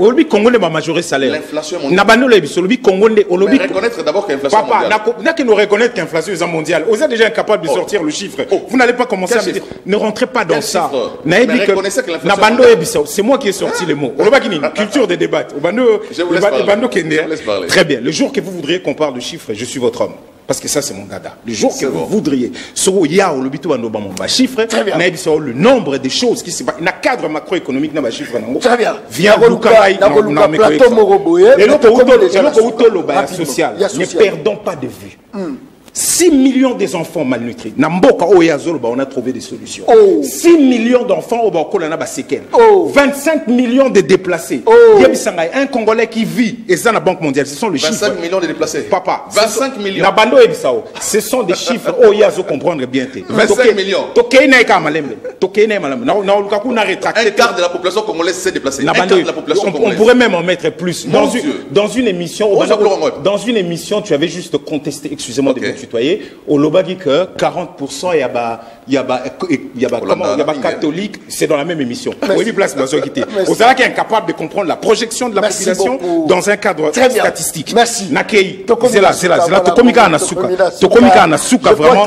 au lobby congolais va majorer salaire. L'inflation mondiale. Nabano le lobby congolais au lobby. Reconnaître d'abord que l'inflation mondiale. Papa, n'a que nous reconnaître que l'inflation est mondiale. Vous êtes déjà incapable de sortir le chiffre. Vous n'allez pas commencer à me dire. Ne rentrez pas dans ça. Mais reconnaissez que l'inflation. Nabando c'est moi qui ai sorti les mots. Au lobby qui une culture de débat. Je vous laisse parler. Très bien. Le jour que vous voudriez qu'on parle de chiffres, je suis votre homme. Parce que ça, c'est mon dada. Le jour que vous voudriez, le nombre de choses qui se passent, il y a un cadre macroéconomique dans les chiffres. Très bien. Viens, ne perdons pas de vue. 6 millions des enfants malnutris. On a trouvé des solutions. 6 millions d'enfants au Boko na séquelles. 25 millions de déplacés. Un Congolais qui vit, et ça la Banque mondiale, ce sont les chiffres. 25 millions de déplacés. Papa, 25 millions. Ce sont des chiffres. Oh, il y a à comprendre bien. 25 millions. Un quart de la population congolaise s'est déplacée. On pourrait même en mettre plus. Dans une émission, tu avais juste contesté, excusez-moi de vous tutoyer. tutoyer. Au Loba dit que 40% il y a catholique, c'est dans la même émission. Oui, place aux Zala qui est incapable de comprendre la projection de la population dans un cadre statistique. Merci. Nakei, c'est là. Tokomika Anasuka, vraiment.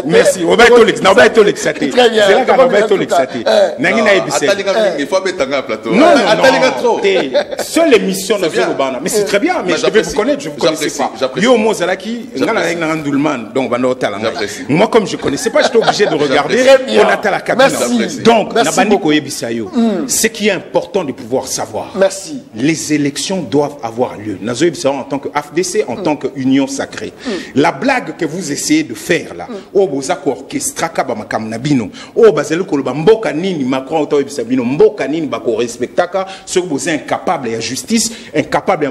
Merci. Non. Seule émission de Zolobana. Mais c'est très bien, mais je vais vous connaître, je ne vous connaissais pas. Yo Mozalaki, moi comme je ne connaissais pas, j'étais obligé de regarder. On a la cabine. Donc, ce qui est important de pouvoir savoir. Merci. Les élections doivent avoir lieu. En tant que AFDC, en tant qu'union sacrée. La blague que vous essayez de faire là, au Bozako orchestra Kabama Nabino, au Bazelo Koloba Mboka Nini Macron Auto Bisabino, Mboka Nini Bako respectaka, ceux que vous êtes incapables à justice, incapables à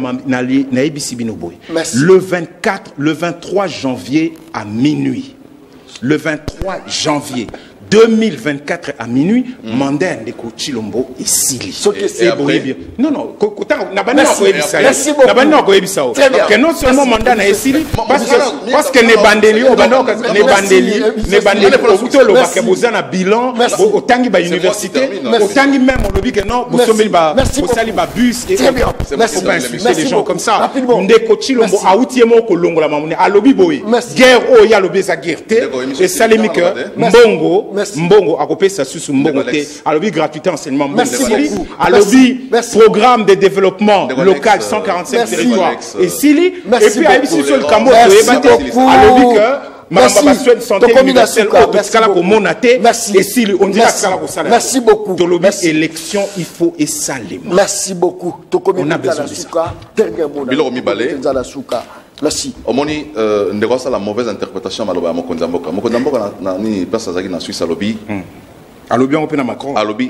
Naibisibino Boy. Le 23 janvier à minuit. Le 23 janvier 2024 à minuit, mandat de Chilombo et Sili. Non, merci beaucoup. Que non seulement mandat na Sili, parce que les bandeli, au bilan, au tangi ba université, au tangi même au lobby que non, au sali ba bus et faut pas insulter les gens comme ça. Ndeko Chilombo a outillé kolongo la mamune a lobby boy. Guerre o ya lobby za guerre et salimike Mbongo a coupé sa sous Mbongo à lobby gratuité enseignement. Merci à lobby programme de développement local 145 territoires et Sili et puis à ici sur le Cambo à lobby que merci beaucoup. Élection, il faut et ça les mots. Merci beaucoup. On a besoin de ça. Merci. Omoni, on la mauvaise interprétation de Mokonzamboka. Mokonzamboka ni place à Suisse à lobby. À lobby on peut na Macron. À lobby,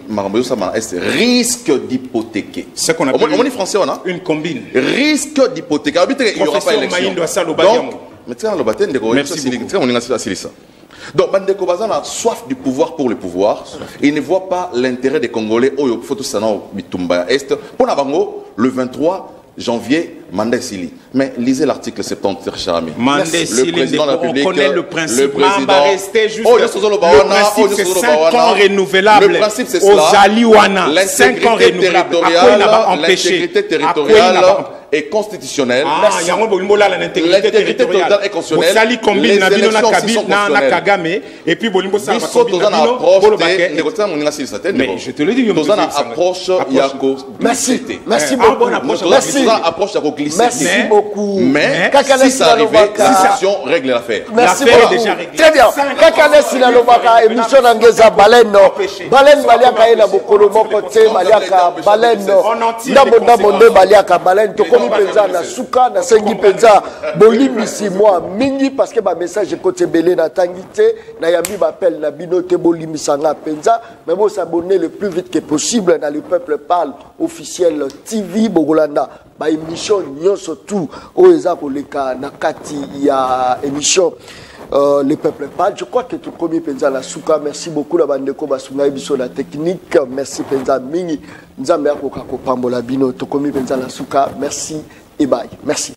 Maramboyo Sama est risque d'hypothéquer. C'est qu'on appelle. Omoni français on a une combine. Risque d'hypothéquer. Il y aura pas élection. Donc, mais tu as le bâton de Merci. Donc, Bandeko Bazan a soif du pouvoir pour le pouvoir. Il ne voit pas l'intérêt des Congolais au Photo Sanao Bitumba Est. Pour Nabango, le 23 janvier, Mandé Sili. Mais lisez l'article 70, cher ami. Le président de la République, on connaît le principe. Le président va rester juste le principe, c'est 5 ans renouvelables. Le principe, c'est cela. Aux Aliwana, 5 ans renouvelables. L'intégrité territoriale et constitutionnelle. L'intégrité territoriale est constitutionnelle. Les élections aussi sont constitutionnelles. Et puis, mais je te le dis, approche Yako. Merci beaucoup. Merci beaucoup. Mais si ça arrive, la situation règle l'affaire. Merci beaucoup. Très bien. Kakane Sinalobaka, émission Nangeza Baleno. Balen Baliaka et Nabokolo Mokote, Baliaka, Baleno. Ndabonde Baliaka, Balen, Tokomi Penza, Nasuka, Nasengi Penza, Bolimi moi, Mingi, parce que ma message est côté Belé, Natangite, Nayami m'appelle Nabino Bolimi Sanga Penza, mais bon, s'abonner le plus vite que possible dans le Peuple Parle officiel TV Bogolanda. Ba émission nyonso tout oeza koleka nakati ya émission le Peuple Parle. Je crois que tout premier penza la souka. Merci beaucoup la bandeko basunga biso la technique. Merci penza mingi nzambe akoka kopambola bino to komi penza la souka. Merci et bye. Merci.